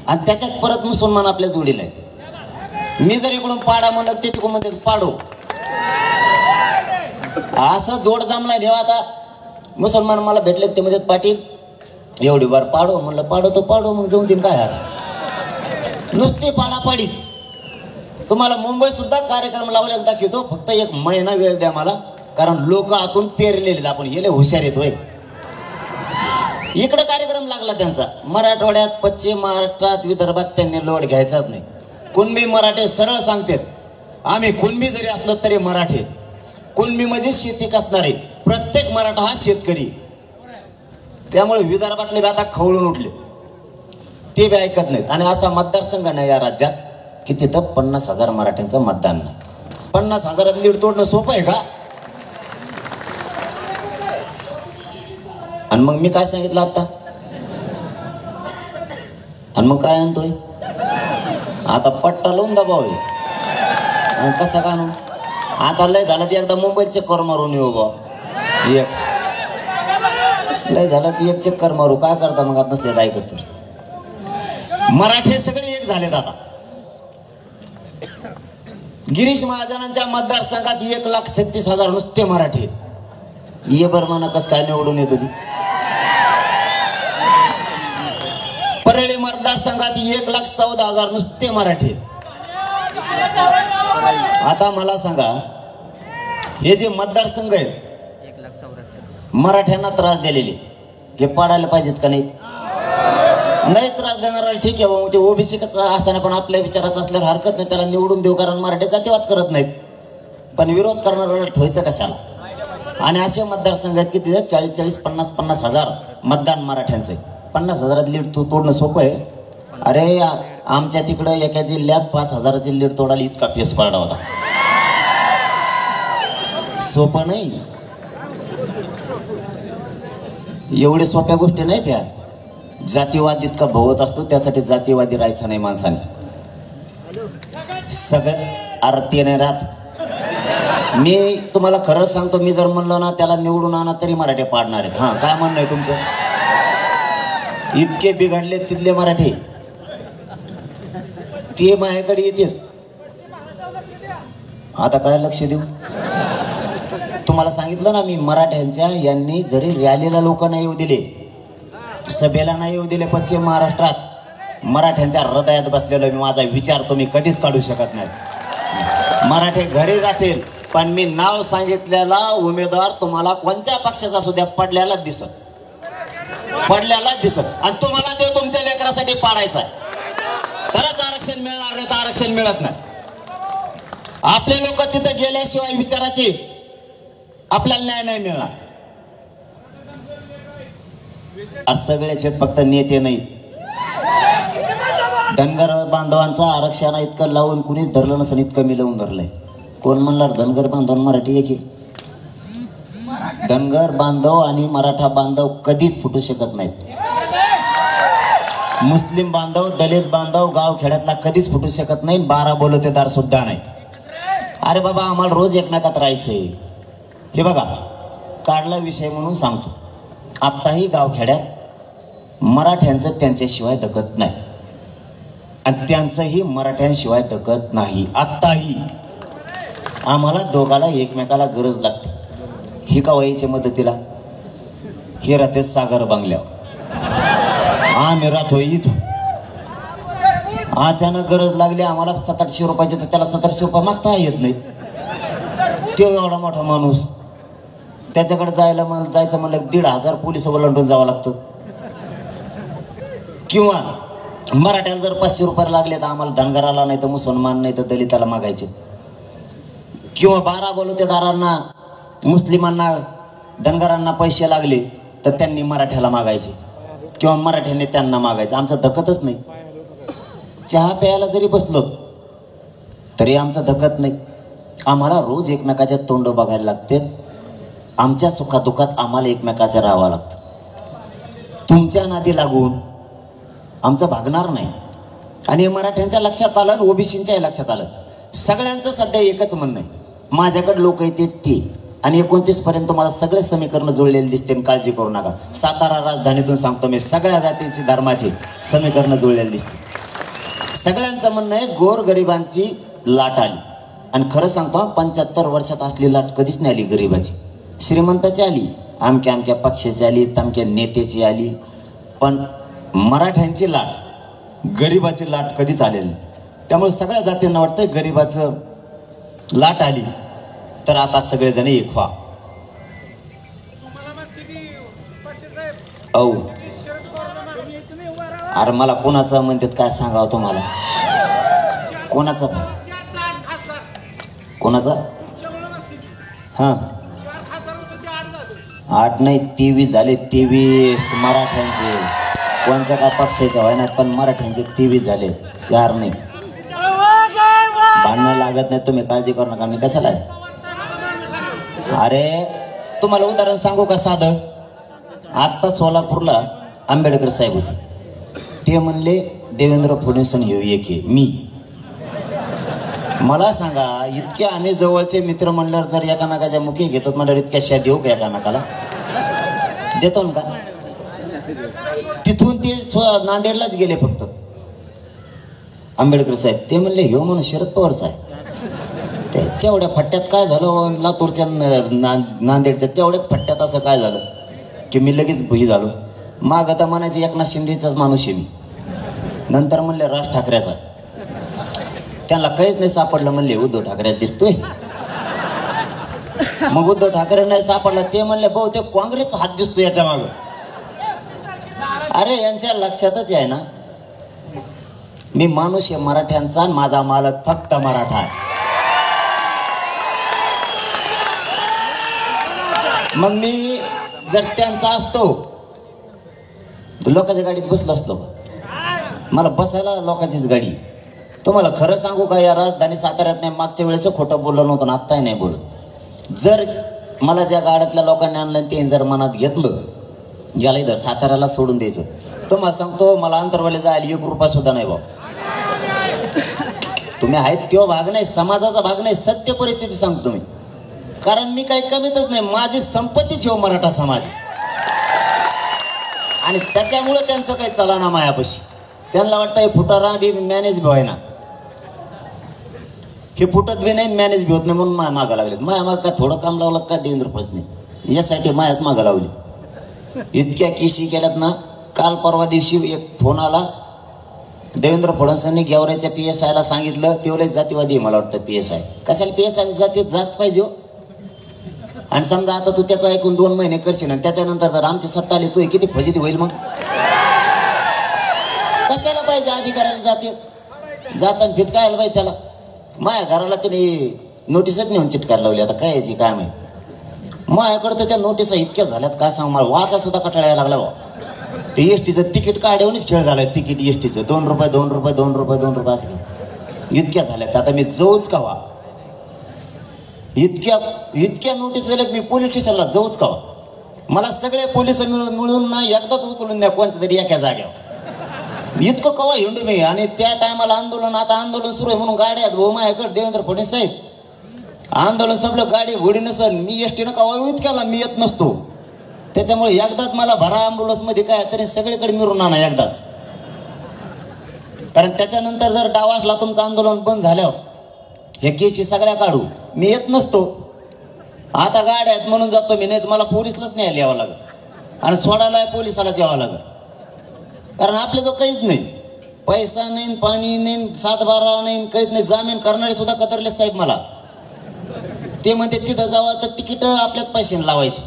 Speaker 3: आणि त्याच्यात परत मुसलमान आपल्या जोडीला आहे मी जर इकडून पाडा म्हणलं ते तिकडून म्हणते पाडो असं जोड जमलाय देवा आता मुसलमान मला भेटले ते मध्ये पाटील एवढी बार पाडो म्हणलं पाडो तो पाडो मग जाऊन देईन काय नुसते पाडापाडीच तुम्हाला मुंबईत सुद्धा कार्यक्रम लावलेला दाखवतो फक्त 1 महिना वेळ द्या मला कारण लोक आतून पेरलेले आपण गेले हुशार येतोय इकडे कार्यक्रम लागला त्यांचा मराठवाड्यात पश्चिम महाराष्ट्रात विदर्भात त्यांनी लोड घ्यायचाच नाही कुणबी मराठे सरळ सांगतात आम्ही कुणबी जरी असलो तरी मराठे कुणबी म्हणजे शेती कसणारे प्रत्येक मराठा हा शेतकरी त्यामुळे विदर्भातले बी आता खवळून उठले ते बी ऐकत नाहीत आणि असा मतदारसंघ नाही या राज्यात की तिथं 50,000 मराठ्यांचं मतदान नाही 50,000 लीड तोडणं सोपं आहे का आणि मग मी काय सांगितलं आता आणि मग काय आणतोय आता पट्टा लावून दबाव आणि कसा का आणू आता लय झालं ती एकदा मुंबईत चक्कर मारून येऊ बा एक लय झालं ती एक चक्कर मारू काय करता मग आता नसले ऐकत तर मराठे सगळे एक झालेत आता गिरीश महाजनांच्या मतदारसंघात 1,36,000 नुसते मराठे ये बर म्हणा कस काय निवडून येत होती परळी मतदारसंघात 1,14,000 नुसते मराठे आता मला सांगा हे जे मतदारसंघ आहेत मराठ्यांना त्रास दिलेले हे पाडायला पाहिजेत का नाही? नाही त्रास देणारा ठीक आहे बाबा, ते ओबीसी असताना पण आपल्या विचाराचं असल्यावर हरकत नाही, त्याला निवडून देऊ, कारण मराठी जातीवाद करत नाहीत. पण विरोध करणाऱ्याला ठेवायचं कशाला? आणि असे मतदारसंघ आहेत की तिथे 40-40, 50-50 हजार मतदान मराठ्यांचं आहे. 50,000 लीड तोडणं सोपं आहे? अरे आमच्या तिकडं एका जिल्ह्यात 5,000ची लीड तोडायला इतका पेस पडला होता. सोपं नाही, एवढे सोप्या गोष्टी नाही त्या. जातीवाद इतका भोवत असतो, त्यासाठी जातीवादी राहायचं नाही माणसाने. सगळं आरती नाही राहत. मी तुम्हाला खरंच सांगतो, मी जर म्हणलो ना त्याला निवडून आणा तरी मराठी पाडणार आहेत. हां, काय म्हणणं आहे तुमचं? इतके बिघडले तिथले मराठी, ते माझ्याकडे येतील. आता काय लक्ष देऊ? तुम्हाला सांगितलं ना मी, मराठ्यांच्या यांनी जरी रॅलीला लोक नाही येऊ दिले, सभेला नाही येऊ दिले पश्चिम महाराष्ट्रात, मराठ्यांच्या हृदयात बसलेलो मी. माझा विचार तुम्ही कधीच काढू शकत नाही. मराठे घरी राहतील, पण मी नाव सांगितलेला उमेदवार तुम्हाला कोणत्या पक्षाचा सुद्धा पडल्यालाच दिसत, पडल्यालाच दिसत. आणि तुम्हाला ते तुमच्या लेकरासाठी पाडायचं आहे, तरच आरक्षण मिळणार, नाही तर आरक्षण मिळत नाही. आपले लोक तिथे गेल्याशिवाय विचाराचे आपल्याला न्याय नाही मिळणार. आज सगळेच फक्त नेते नाही. धनगर बांधवांचा आरक्षण इतकं लावून कुणीच धरलं नसेल, इतकं मी लावून धरलंय. कोण म्हणणार धनगर बांधव मराठी एक? धनगर बांधव आणि मराठा बांधव कधीच फुटू शकत नाहीत. मुस्लिम बांधव, दलित बांधव गाव खेड्यातला कधीच फुटू शकत नाही. 12 बोलतेदार सुद्धा नाही. अरे बाबा, आम्हाला रोज एकमेकात राहायचंय. हे बघा, काढला विषय म्हणून सांगतो, आत्ताही गावखेड्यात मराठ्यांचं त्यांच्याशिवाय दखत नाही आणि त्यांचंही मराठ्यांशिवाय दखत नाही. आत्ताही आम्हाला दोघाला एकमेकाला गरज लागते. ही का वयाच्या मदतीला? हे राहते सागर बंगल्यावर, आम्ही राहतो इथं. अचानक गरज लागली आम्हाला 700-800 रुपयाची, तर त्याला 700 रुपये मागता येत नाही. तो एवढा मोठा माणूस, त्याच्याकडे जायचं म्हणलं 1,500 पोलिस ओलांडून जावं लागतं. किंवा मराठ्याला जर 500 रुपये लागले तर आम्हाला धनगराला नाही तर मुसलमान नाही तर दलिताला मागायचे. किंवा 12 बोलतेदारांना, मुस्लिमांना, धनगरांना पैसे लागले तर त्यांनी मराठ्याला मागायचे किंवा मराठ्याने त्यांना मागायचं. आमचं धकतच नाही. चहा प्यायला जरी बसलो तरी आमचं धकत नाही. आम्हाला रोज एकमेकाच्या तोंड बघायला लागते. आमच्या सुखादुखात आम्हाला एकमेकाच्या राहावं लागतं. तुमच्या नादी लागून आमचं भागणार नाही. आणि मराठ्यांच्या लक्षात आलं, ओबीसींच्या लक्षात आलं. सगळ्यांचं सध्या एकच म्हणणं आहे, माझ्याकडे लोक येते ते. आणि 29 पर्यंत मला सगळे समीकरण जुळलेले दिसते, काळजी करू नका. सातारा राजधानीतून सांगतो मी, सगळ्या जातीची धर्माची समीकरण जुळलेली दिसते. सगळ्यांचं म्हणणं आहे गोरगरिबांची लाट आली. आणि खरं सांगतो, 75 वर्षात असली लाट कधीच नाही आली गरिबाची. श्रीमंताची आली, अमक्या अमक्या पक्षाची आली, तमक्या नेत्याची आली, पण मराठ्यांची लाट, गरिबाची लाट कधीच आलेली नाही. त्यामुळे सगळ्या जातींना वाटतं गरिबाचं लाट आली तर आता सगळेजण एक व्हा. औ अरे मला कोणाचं म्हणतात काय सांगावं तुम्हाला? कोणाचा? कोणाचा? हां, 8 नाही 23 झाले. 23 मराठ्यांचे. कोणत्या का पक्षाचे व्हायनात, पण मराठ्यांचे 23 झाले. 4 नाही. भांडणं लागत नाही, तुम्ही काळजी करू नका. मी कशाला आहे? अरे तुम्हाला उदाहरण सांगू का साधं? आत्ता सोलापूरला आंबेडकर साहेब होते. ते म्हणले देवेंद्र फडणवीस हे एक आहे. मी मला सांगा, इतके आम्ही जवळचे मित्र म्हणल्यावर जर एकामेकाच्या मुखी घेतो म्हणल्यावर इतक्या शा देऊ का एकामेकाला? देतो ना का? तिथून ते नांदेडलाच गेले फक्त आंबेडकर साहेब. ते म्हणले ह्यो म्हणून शरद पवारचा आहे. तेवढ्या फट्ट्यात काय झालं, लातूरच्या नांदेडच्या तेवढ्याच फट्ट्यात असं काय झालं की मी लगेच भुई झालो. माग आता म्हणायचे एकनाथ शिंदेचाच माणूस आहे मी. नंतर म्हणले राज ठाकरेचा. त्यांना काहीच नाही सापडलं, म्हणले उद्धव ठाकरे दिसतोय. मग उद्धव ठाकरे नाही सापडला, ते म्हणले बहुतेक काँग्रेसचा हात दिसतो याच्या मागं. अरे यांच्या लक्षातच आहे ना, मी माणूस आहे मराठ्यांचा आणि माझा मालक फक्त मराठा आहे. मग मी जर त्यांचा असतो लोकांच्या गाडीत बसलो असतो. मला बसायला लोकांचीच गाडी. तुम्हाला खरं सांगू का, या राजधानी साताऱ्यात नाही मागच्या वेळेस खोटं बोललो नव्हतं, आत्ताही नाही बोलत. जर मला ज्या गाड्यातल्या लोकांनी आणलं ते जर मनात घेतलं याला इथं साताऱ्याला सोडून द्यायचं, तुम्हाला सांगतो मला अंतरवाले जायला 1 रुपया सुद्धा नाही भाऊ. तुम्ही आहेत तो भाग नाही, समाजाचा भाग नाही, सत्य परिस्थिती सांगतो मी. कारण मी काही कमीतच नाही, माझी संपत्तीच हो मराठा समाज. आणि त्याच्यामुळे त्यांचं काही चला ना मायापाशी. त्यांना वाटतं हे फुटारा बी मॅनेज बी व्हायना, हे फुटत बी नाही मॅनेज बी होत नाही, म्हणून माया मागा लागले. माया माग काय थोडं काम लावलं का देवेंद्र फडणवीस यासाठी मायाच मागा लावली. इतक्या केशी केल्यात ना. काल परवा दिवशी एक फोन आला, देवेंद्र फडणवीसांनी गेवराच्या PSI ला सांगितलं, तेवढेच जातीवादी मला वाटतं PSI. कशाला PSI जातीत जात पाहिजे. आणि समजा आता तू त्याचा ऐकून 2 महिने करशील आणि त्याच्यानंतर जर आमची सत्ता आली तू किती फजिती होईल. मग कशाला पाहिजे अधिकाऱ्याला जातीत जाताना फिटकायला पाहिजे त्याला. माया घराला त्याने नोटीसच नेऊन चिटकार लावली. आता काय याची काय माहिती. माझ्याकडं तर त्या नोटिसा इतक्या झाल्यात काय सांग, मला वाचा सुद्धा कटाळा यायला लागला. ते एसटीचं तिकीट काढवूनच खेळ झालाय. तिकीट एसटीचं 2 रुपये 2 रुपये 2 रुपये 2 रुपये असं इतक्या झाल्यात. आता मी जाऊच कावा, इतक्या नोटीस झाल्या मी पोलीस स्टेशनला जाऊच कावा. मला सगळे पोलिस मिळून ना एकदाच उचलून द्या कोणत्या तरी एका जाग्यावर. इतकं कवा हिंडू मी. आणि त्या टायमाला आंदोलन, आता आंदोलन सुरू आहे म्हणून गाड्या आहेत भाऊ माझ्याकडे. देवेंद्र फडणवीस साहेब आंदोलन संपलं, गाडी घोडी नसल, मी एसटीनं कवा इतक्याला मी येत नसतो. त्याच्यामुळे एकदाच मला भरा अँब्युलन्स मध्ये काय तरी सगळीकडे मिळून आणा एकदाच. कारण त्याच्यानंतर जर डाव असला तुमचं आंदोलन बंद झाल्यावर हे केशी सगळ्या काढू, मी येत नसतो. आता गाड्या आहेत म्हणून जातो मी, नाही तर मला पोलिसलाच न्यायला यावं लागत आणि सोडायला पोलिसालाच यावं लागत. कारण आपल्या तो काहीच नाही, पैसा नाही, पाणी नाही, 7-12 नाही, काहीच नाही. जामीन करणारे सुद्धा कतरले साहेब मला. ते म्हणते तिथं जावं तर तिकीट आपल्याच पैशाने लावायचे,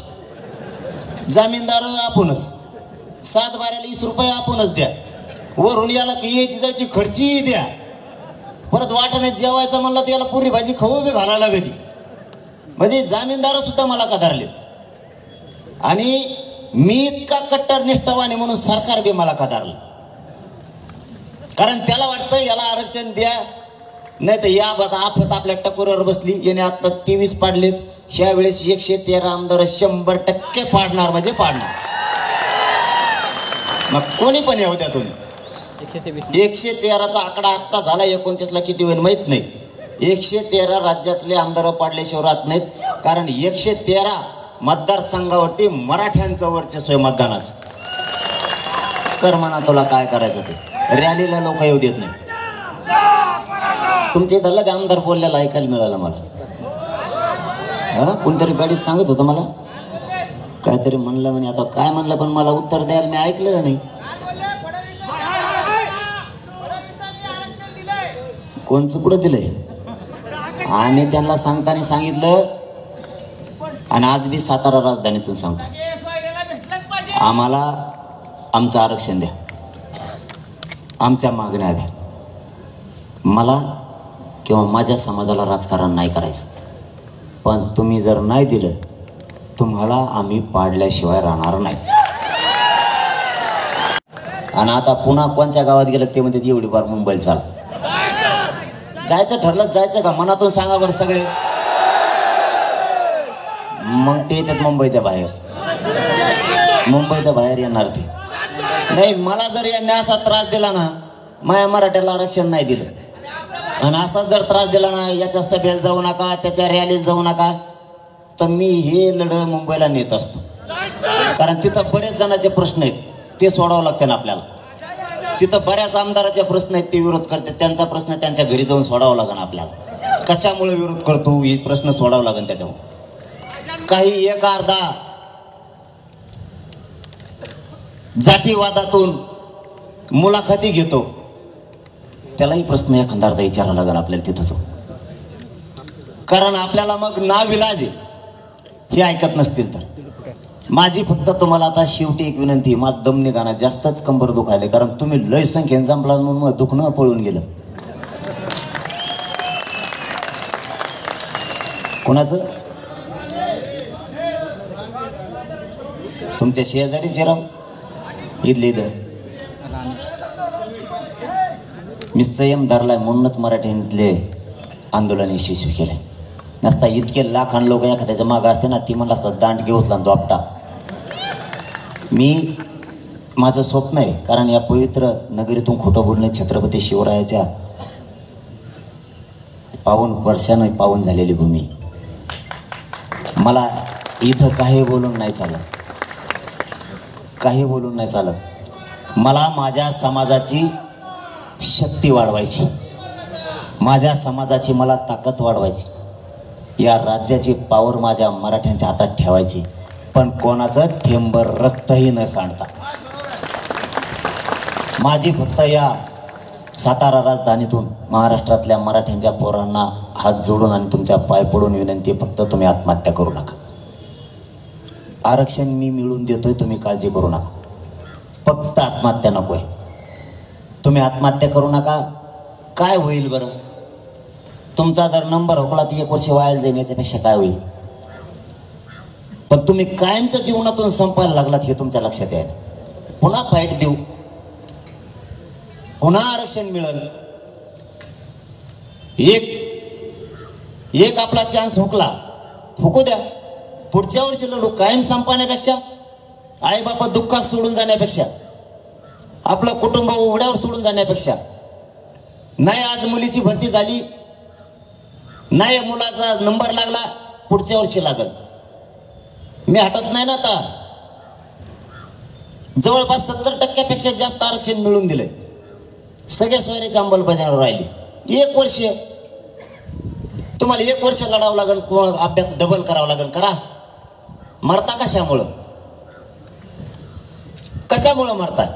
Speaker 3: जामीनदार आपणच, 7-12 20 रुपये आपणच द्या, वरून याला की यायची जायची खर्ची द्या, परत वाटाण्यात जेवायचं म्हणलं तर याला पुरी भाजी खाऊ बी घालायला लागली. म्हणजे जामीनदार सुद्धा मला कदारले. आणि मी इतका कट्टर निष्ठावान म्हणून सरकार बी मला कदारलं. कारण त्याला वाटतं याला आरक्षण द्या, नाही तर या आफत आपल्या टकोरीवर बसली. याने आता 23 पाडलेत, ह्या वेळेस 113 आमदार 100% पाडणार म्हणजे पाडणार. मग कोणी पण येऊ द्या तुम्ही. 113चा आकडा आत्ता झाला, 29ला किती होईल माहित नाही. 113 राज्यातले आमदार पाडल्याशिवाय राहत नाहीत. कारण 113 मतदारसंघावरती मराठ्यांचं वर्चस्व आहे मतदानाचं. कर म्हणा तुला काय करायचं ते. रॅलीला लोक येऊ देत नाही. तुमच्या इथला बी आमदार बोललेला ऐकायला मिळालं मला. हा कोणतरी गाडीत सांगत होतं मला काहीतरी म्हणलं म्हणे. आता काय म्हणलं पण मला उत्तर द्यायला मी ऐकलं नाही. कोणचं कुठं दिलंय. आम्ही त्यांना सांगताना सांगितलं आणि आज बी सातारा राजधानीतून सांगतो, आम्हाला आमचं आरक्षण द्या, आमच्या मागण्या द्या. मला किंवा माझ्या समाजाला राजकारण नाही करायचं, पण तुम्ही जर नाही दिलं तुम्हाला आम्ही पाडल्याशिवाय राहणार नाही. आणि आता पुन्हा कोणत्या गावात गेलं ते म्हणते एवढी बार मुंबईला चाल. जायचं ठरलं जायचं का मनातून सांगा बरं सगळे. मग ते येतात मुंबईच्या बाहेर, मुंबईच्या बाहेर येणार ते नाही. मला जर यांनी असा त्रास दिला ना, माझ्या मराठ्याला आरक्षण नाही दिलं आणि असा जर त्रास दिला ना, याच्या सभेला जाऊ नका, त्याच्या रॅलीला जाऊ नका, तर मी हे लढ मुंबईला नेत असतो. कारण तिथं बरेच जणांचे प्रश्न आहेत ते सोडावं लागते ना आपल्याला. तिथं बऱ्याच आमदाराचे प्रश्न आहेत ते विरोध करते, त्यांचा प्रश्न त्यांच्या घरी जाऊन सोडावं लागेल आपल्याला. कशामुळे विरोध करतो हे प्रश्न सोडावं लागेल त्याच्यामुळे. काही एक अर्धा जातीवादातून मुलाखती घेतो, त्यालाही प्रश्न एखादा विचारावा लागेल आपल्याला तिथंच. कारण आपल्याला मग नाविलाज आहे. हे ऐकत नसतील तर माझी फक्त तुम्हाला आता शेवटी एक विनंती, माझं दम निघाना, जास्तच कंबर दुखायले, कारण तुम्ही लय संख्येने जमला म्हणून मग दुखणं पळून गेलं. कोणाचं? तुमच्या शेजारी चिराव इथले इथं. मी संयम धरलाय म्हणूनच मराठ्यांतले आंदोलन यशस्वी केलंय. नसता इतके लाखान लोक एखाद्याच्या मागं असते ना, ती मला असं दांडगे उचला दोपटा. मी माझं स्वप्न आहे, कारण या पवित्र नगरीतून खोटं बोलणे छत्रपती शिवरायाच्या पावन वर्षानं पावन झालेली भूमी. मला इथं काही बोलून नाही चालत, काही बोलून नाही चालत. मला माझ्या समाजाची शक्ती वाढवायची, माझ्या समाजाची मला ताकद वाढवायची, या राज्याची पावर माझ्या मराठ्यांच्या हातात ठेवायची, पण कोणाचं थेंबर रक्तही न सांडता. माझी फक्त या सातारा राजधानीतून महाराष्ट्रातल्या मराठ्यांच्या पोरांना हात जोडून आणि तुमच्या पाय पडून विनंती, फक्त तुम्ही आत्महत्या करू नका. आरक्षण मी मिळवून देतोय, तुम्ही काळजी करू नका. फक्त आत्महत्या नको आहे. तुम्ही आत्महत्या करू नका. काय होईल बरं? तुमचा जर नंबर हुकला तर 1 वर्ष वाया जाईल, याच्यापेक्षा काय होईल? पण तुम्ही कायमच्या जीवनातून संपायला लागलात हे तुमच्या लक्षात आहे. पुन्हा फाईट देऊ, पुन्हा आरक्षण मिळेल. एक आपला चान्स हुकला, हुकू द्या. पुढच्या वर्षी लढू. कायम संपण्यापेक्षा, आई बापा दुःखात सोडून जाण्यापेक्षा, आपलं कुटुंब उघड्यावर सोडून जाण्यापेक्षा, नाही आज मुलीची भरती झाली, नाही मुलाचा नंबर लागला, पुढच्या वर्षी लागल. मी हटत नाही ना. आता जवळपास 70% जास्त आरक्षण मिळून दिलंय. सगळ्या सोयऱ्याची अंमलबजावणी राहिली. 1 वर्ष तुम्हाला 1 वर्ष लढावं लागेल, अभ्यास डबल करावा लागेल. करा. मरता कशामुळं? कशामुळं मरताय?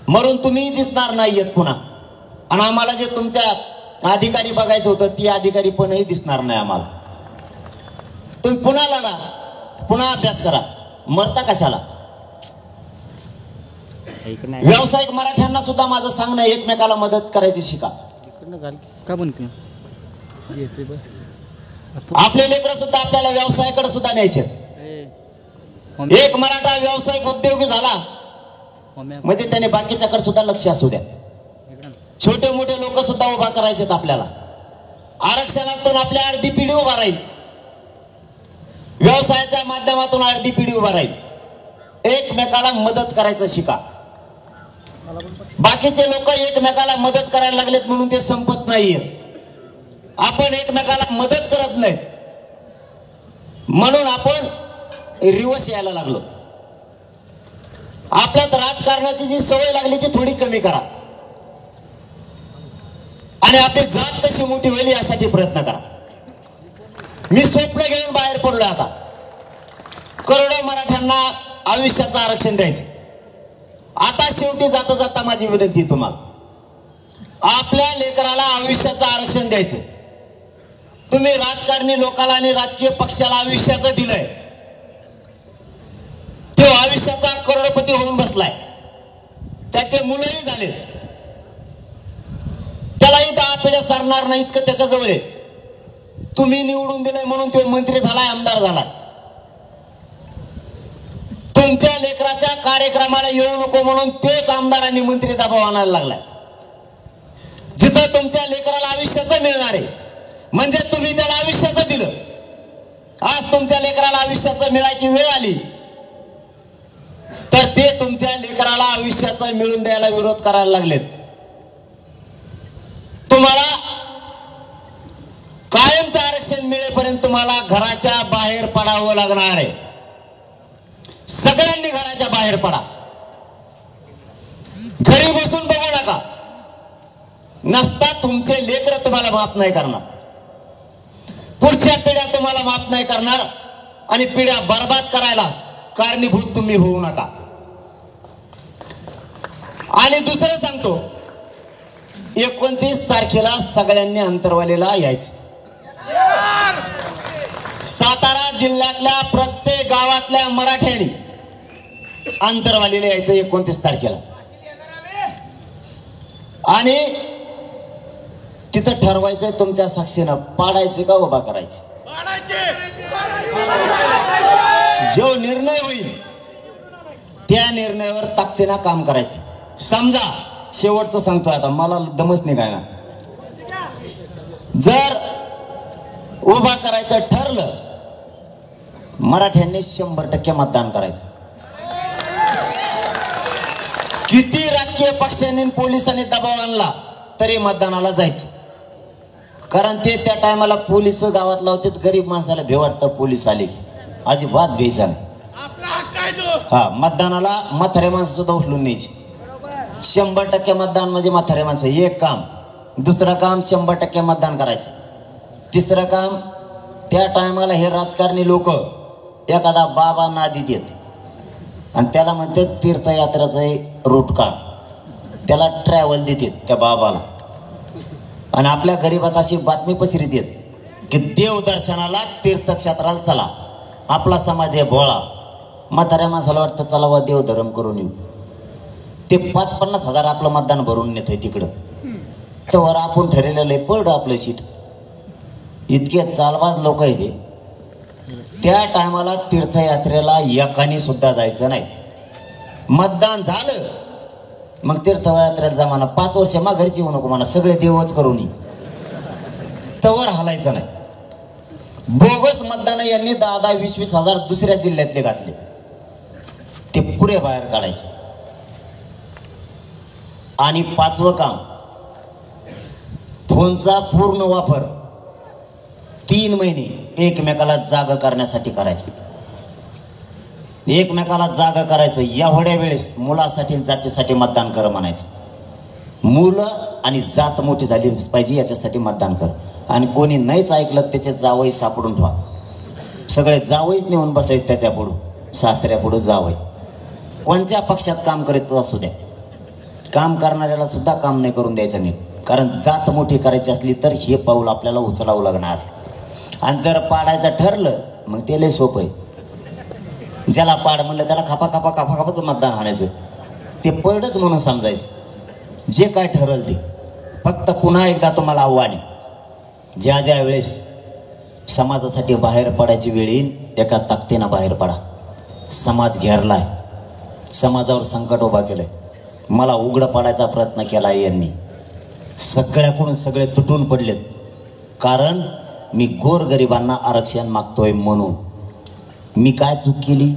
Speaker 3: मरून तुम्ही दिसणार नाहीयेत पुन्हा. आणि आम्हाला जे तुमच्या अधिकारी बघायचं होतं, ती अधिकारी पणही दिसणार नाही आम्हाला. तुम्ही पुन्हा लढा, पुन्हा अभ्यास करा. मरता कशाला? व्यावसायिक मराठ्यांना सुद्धा माझं सांगणं, एकमेकाला मदत करायची शिका.
Speaker 4: का बनते?
Speaker 3: आपले लेकरं सुद्धा आपल्याला व्यवसायाकडे सुद्धा न्यायचे. एक मराठा व्यावसायिक उद्योगी झाला म्हणजे त्याने बाकीच्याकडे सुद्धा लक्ष असू द्या. छोटे मोठे लोक सुद्धा उभा करायचे आपल्याला. आरक्षणातून आपल्या अर्धी पिढी उभा राहील, व्यवसायाच्या माध्यमातून अर्धी पिढी उभा राहील. एकमेकाला मदत करायचं शिका. बाकीचे लोक एकमेकाला मदत करायला लागलेत म्हणून ते संपत नाहीये. आपण एकमेकाला मदत करत नाही म्हणून आपण रिवर्स यायला लागलो. आपल्यात राजकारणाची जी सवय लागली ती थोडी कमी करा आणि आपली जात कशी मोठी होईल यासाठी प्रयत्न करा. मी स्वप्न घेऊन बाहेर पडलोय. आता करोडो मराठ्यांना आयुष्याचं आरक्षण द्यायचं. आता शेवटी जाता जाता माझी विनंती तुम्हाला, आपल्या लेकराला आयुष्याचं आरक्षण द्यायचं. तुम्ही राजकारणी लोकाला आणि राजकीय पक्षाला आयुष्याचं दिलंय, तो आयुष्याचा करोडपती होऊन बसलाय. त्याचे मुलंही झाले, त्यालाही 10 पिढ्या सरणार नाही इतकं त्याच्या जवळ आहे. तुम्ही निवडून दिलंय म्हणून तो मंत्री झालाय, आमदार झालाय. तुमच्या लेकराच्या कार्यक्रमाला येऊ नको म्हणून तोच आमदार आणि मंत्री दबाव आणायला लागलाय. जिथं तुमच्या लेकराला आयुष्याचं मिळणार आहे म्हणजे तुम्ही त्याला आयुष्याचं दिलं. आज तुमच्या लेकराला आयुष्याचं मिळायची वेळ आली तर ते तुमच्या लेकराला आयुष्याचं मिळून द्यायला विरोध करायला लागलेत. तुम्हाला कायमचं आरक्षण मिळेपर्यंत तुम्हाला घराच्या बाहेर पडावं लागणार आहे. सगळ्यांनी घराच्या बाहेर पडा. घरी बसून बघू नका. नसता तुमचे लेकरं तुम्हाला माफ नाही करणार, पुढच्या पिढ्या तुम्हाला माफ नाही करणार आणि पिढ्या बर्बाद करायला कारणीभूत तुम्ही होऊ नका. आणि दुसरं सांगतो, 29 तारखेला सगळ्यांनी अंतरवालीला यायचं. सातारा जिल्ह्यातल्या प्रत्येक गावातल्या मराठ्यांनी आंतरवालीला यायचं 29 तारखेला आणि तिथं ठरवायचंय तुमच्या साक्षीनं पाडायचे का उभा करायचे. जो निर्णय होईल त्या निर्णयावर ताकदीनं काम करायचं. समजा शेवटचं सांगतो आता, मला दमच निघायला, जर उभा करायचं ठरलं मराठ्यांनी 100% मतदान करायचं. किती राजकीय पक्षांनी पोलिसांनी दबाव आणला तरी मतदानाला जायचं. कारण ते त्या टायमाला पोलीस गावात लावतात, गरीब माणसाला भे वाटतं पोलीस आले की, अजिबात भ्यायचा नाही. हा, मतदानाला म्हातारे माणसं सुद्धा उचलून न्यायची. 100% मतदान म्हणजे म्हातारे माणसं. एक काम. दुसरं काम 100% मतदान करायचं. तिसरं काम, त्या टायमाला हे राजकारणी लोक एखादा बाबा नादी देत आणि त्याला म्हणते तीर्थयात्रेचा रूट काढ, त्याला ट्रॅव्हल देतात त्या बाबाला. आणि आपल्या गरीबात अशी बातमी पसरीत येत की देवदर्शनाला तीर्थक्षेत्राला चला, आपला समाज आहे भोळा. म्हाताऱ्या माणसाला वाटतं चला वा देवधर्म करून येऊ. ते 5-50 हजार आपलं मतदान भरून नेत आहे तिकडं. तर आपण ठरलेलं पडलं आपलं सीट. इतके चालबाज लोक आहे ते. त्या टायमाला तीर्थयात्रेला एकाने सुद्धा जायचं नाही. मतदान झालं मग तीर्थयात्रेला जा म्हणा, 5 वर्ष माघारीची येऊ नको म्हणा, सगळे देवच करून ये, तवर हालायचं नाही. बोगस मतदान यांनी 10-20 हजार दुसऱ्या जिल्ह्यातले घातले, ते पुरे बाहेर काढायचे. आणि 5वं काम, फोनचा पूर्ण वापर 3 महिने एकमेकाला जाग करण्यासाठी करायचं. एकमेकाला जागा करायचं. एवढ्या वेळेस मुलासाठी जातीसाठी मतदान कर म्हणायचं. मुलं आणि जात मोठी झाली पाहिजे याच्यासाठी मतदान कर. आणि कोणी नाहीच ऐकलं त्याचे जावई सापडून ठेवा. सगळे जावईच नेऊन बसायचे त्याच्या पुढं, सासऱ्या पुढं जावई. कोणत्या पक्षात काम करीत असू द्या, काम करणाऱ्याला सुद्धा काम नाही करून द्यायचं नाही. कारण जात मोठी करायची असली तर हे पाऊल आपल्याला उचलावं लागणार. आणि जर पाडायचं ठरलं मग ते लय सोपं आहे. ज्याला पाड म्हणलं त्याला खापाचं मतदान आणायचं. ते पडच म्हणून समजायचं. जे काय ठरल ते. फक्त पुन्हा एकदा तुम्हाला आव्हान आहे, ज्या ज्या वेळेस समाजासाठी बाहेर पडायची वेळ येईल एका ताकदीनं बाहेर पडा. समाज घेरलाय, समाजावर संकट उभा केलंय. मला उघडं पाडायचा प्रयत्न केला यांनी. सगळ्याकडून सगळे तुटून पडलेत. कारण मी गोरगरिबांना आरक्षण मागतोय म्हणून. मी काय चूक केली?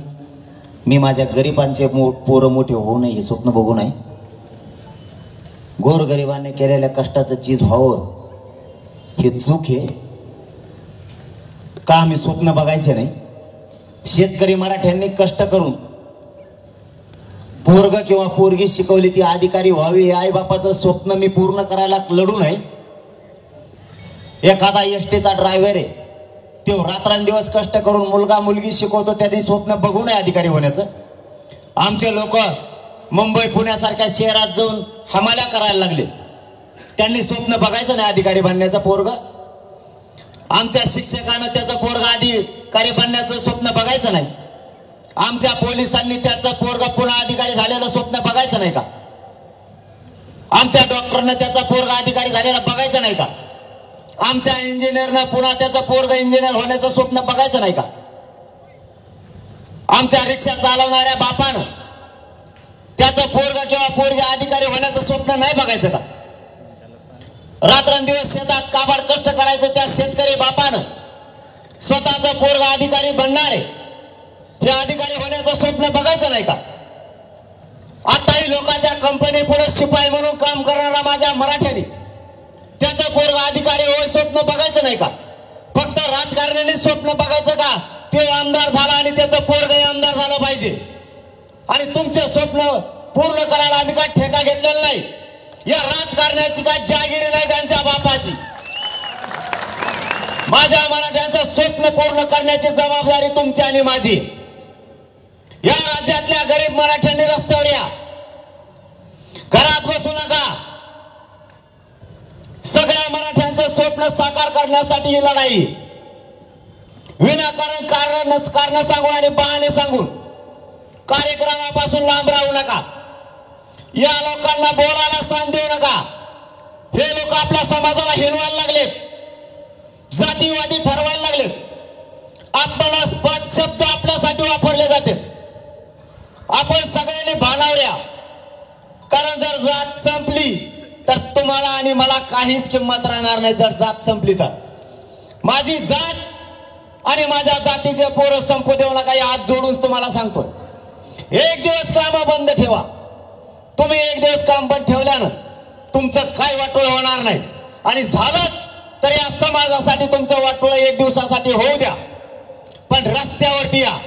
Speaker 3: मी माझ्या गरिबांचे पोरं मोठे होऊ नये हे स्वप्न बघू नये. गोरगरिबांनी केलेल्या कष्टाचं चीज व्हावं हे चूक आहे का? मी स्वप्न बघायचे नाही. शेतकरी मराठ्यांनी कष्ट करून पोरग किंवा पोरगी शिकवली ती अधिकारी व्हावी हे आईबापाचं स्वप्न मी पूर्ण करायला लढू नये. एखादा एसटीचा ड्रायव्हर आहे, तो रात्रंदिवस कष्ट करून मुलगा मुलगी शिकवतो, त्याची स्वप्न बघू नये अधिकारी होण्याचं. आमचे लोक मुंबई पुण्यासारख्या शहरात जाऊन हमाल्या करायला लागले, त्यांनी स्वप्न बघायचं नाही अधिकारी बनण्याचं पोरग. आमच्या शिक्षकानं त्याचं पोरग अधिकारी बनण्याचं स्वप्न बघायचं नाही. आमच्या पोलिसांनी त्याचं पोरग पुन्हा अधिकारी झालेलं स्वप्न बघायचं नाही का? आमच्या डॉक्टरनं त्याचा पोरग अधिकारी झालेला बघायचं नाही का? आमच्या इंजिनियरनं पुन्हा त्याचं पोरग इंजिनियर होण्याचं स्वप्न बघायचं नाही का? आमच्या रिक्षा चालवणाऱ्या बापानं त्याचं पोरग किंवा पोरगी अधिकारी होण्याचं स्वप्न नाही बघायचं का? रात्रंदिवस शेतात काबाड कष्ट करायचं त्या शेतकरी बापानं स्वतःचं पोरग अधिकारी बनणारे हे अधिकारी होण्याचं स्वप्न बघायचं नाही का? आताही लोकांच्या कंपनी पुढे शिपाई म्हणून काम करणारा माझ्या मराठ्याने त्याचं पोरग अधिकारी होय स्वप्न बघायचं नाही का? फक्त राजकारण्यांनी स्वप्न बघायचं का ते आमदार झाला आणि त्याचं पोरग आमदार झालं पाहिजे. आणि तुमचे स्वप्न पूर्ण करायला आम्ही काय ठेका घेतलेला नाही. या राजकारण्याची काय जागिरी नाही त्यांच्या बापाची. माझ्या मराठ्यांचं स्वप्न पूर्ण करण्याची जबाबदारी तुमची आणि माझी. या राज्यातल्या गरीब मराठ्यांनी रस्त्यावर या, घरात बसू नका. सगळ्या मराठ्यांचं स्वप्न साकार करण्यासाठी ही लढाई. विनाकारण कारण सांगून आणि बहाणे सांगून कार्यक्रमापासून लांब राहू नका. या लोकांना बोलायला स्थान देऊ नका. हे लोक आपल्या समाजाला हिरवायला लागलेत, जातीवादी ठरवायला लागलेत. आपणास पद शब्द आपल्यासाठी वापरले जाते. आपण सगळ्यांनी भानावड्या, कारण जर जात संपली तर तुम्हाला आणि मला काहीच किंमत राहणार नाही. जर जात संपली तर माझी जात आणि माझ्या जातीचे पोरं संपू देऊ नका. या हात जोडून तुम्हाला सांगतो, एक दिवस काम बंद ठेवा. तुम्ही एक दिवस काम बंद ठेवल्यानं तुमचं काय वाटोळ होणार नाही. आणि झालंच तर या समाजासाठी तुमचं वाटोळ एक दिवसासाठी होऊ द्या, पण रस्त्यावरती या.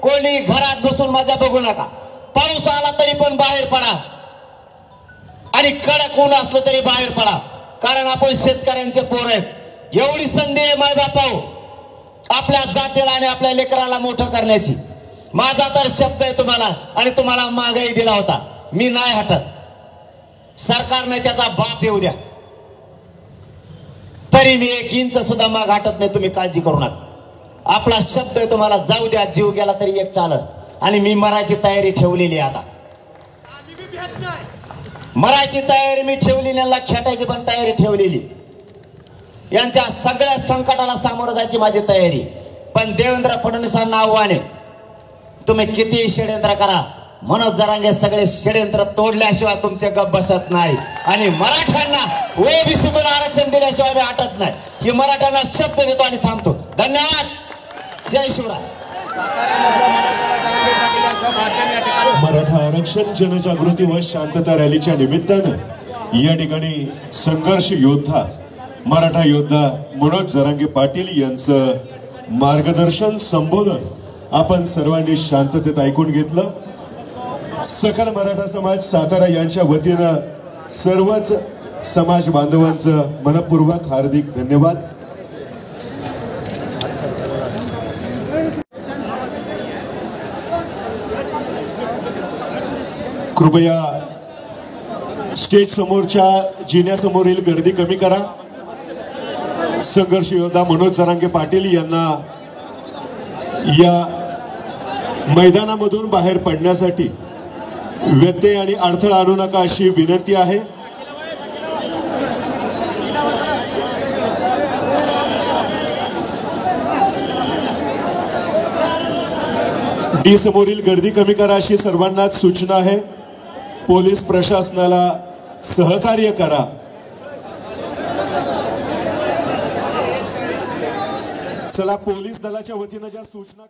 Speaker 3: कोणी घरात बसून मजा बघू नका. पाऊस आला तरी पण बाहेर पडा आणि कडक ऊन असलं तरी बाहेर पडा, कारण आपण शेतकऱ्यांचे पोर आहेत. एवढी संधी आहे माय बापाओ आपल्या जातीला आणि आपल्या लेकराला मोठं करण्याची. माझा तर शब्द आहे तुम्हाला, आणि तुम्हाला मागही दिला होता. मी नाही हटत. सरकारने त्याचा बाप येऊ द्या तरी मी 1 इंच सुद्धा माग हटत नाही. तुम्ही काळजी करू नका. आपला शब्द आहे तुम्हाला, जाऊ द्या. जीव गेला तरी एक चालत. आणि मी मरायची तयारी ठेवलेली आहे. आता मरायची तयारी मी ठेवली, यांना खेटायची पण तयारी ठेवलेली. यांच्या सगळ्या संकटाला सामोरं जायची माझी तयारी. पण देवेंद्र फडणवीसांना आव्हान आहे, तुम्ही किती षड्यंत्र करा, मनोज जरांगे सगळे षड्यंत्र तोडल्याशिवाय तुमचे गप बसत नाही. आणि मराठ्यांना ओबीसीतून आरक्षण दिल्याशिवाय मी हटत नाही. ही मराठ्यांना शब्द देतो आणि थांबतो. धन्यवाद. जय शिवराय.
Speaker 1: मराठा आरक्षण जनजागृती व शांतता रॅलीच्या निमित्तानं या ठिकाणी संघर्ष योद्धा मराठा योद्धा मनोज जरांगे पाटील यांचं मार्गदर्शन संबोधन आपण सर्वांनी शांततेत ऐकून घेतलं. सकल मराठा समाज सातारा यांच्या वतीनं सर्वच समाज बांधवांचं मनपूर्वक हार्दिक धन्यवाद. कृपया स्टेज समोरच्या जिन्यासमोरील गर्दी कमी करा. संघर्ष योद्धा मनोज जरांगे पाटील यांना या मैदानामधून बाहेर पडण्यासाठी व्यत्यय आणि अडथळा आणू नका अशी विनंती आहे. डी समोरील गर्दी कमी करा अशी सर्वांनाच सूचना आहे. पोलीस प्रशासनाला सहकार्य करा. चला, पोलीस दलाच्या वतीनं ज्या सूचना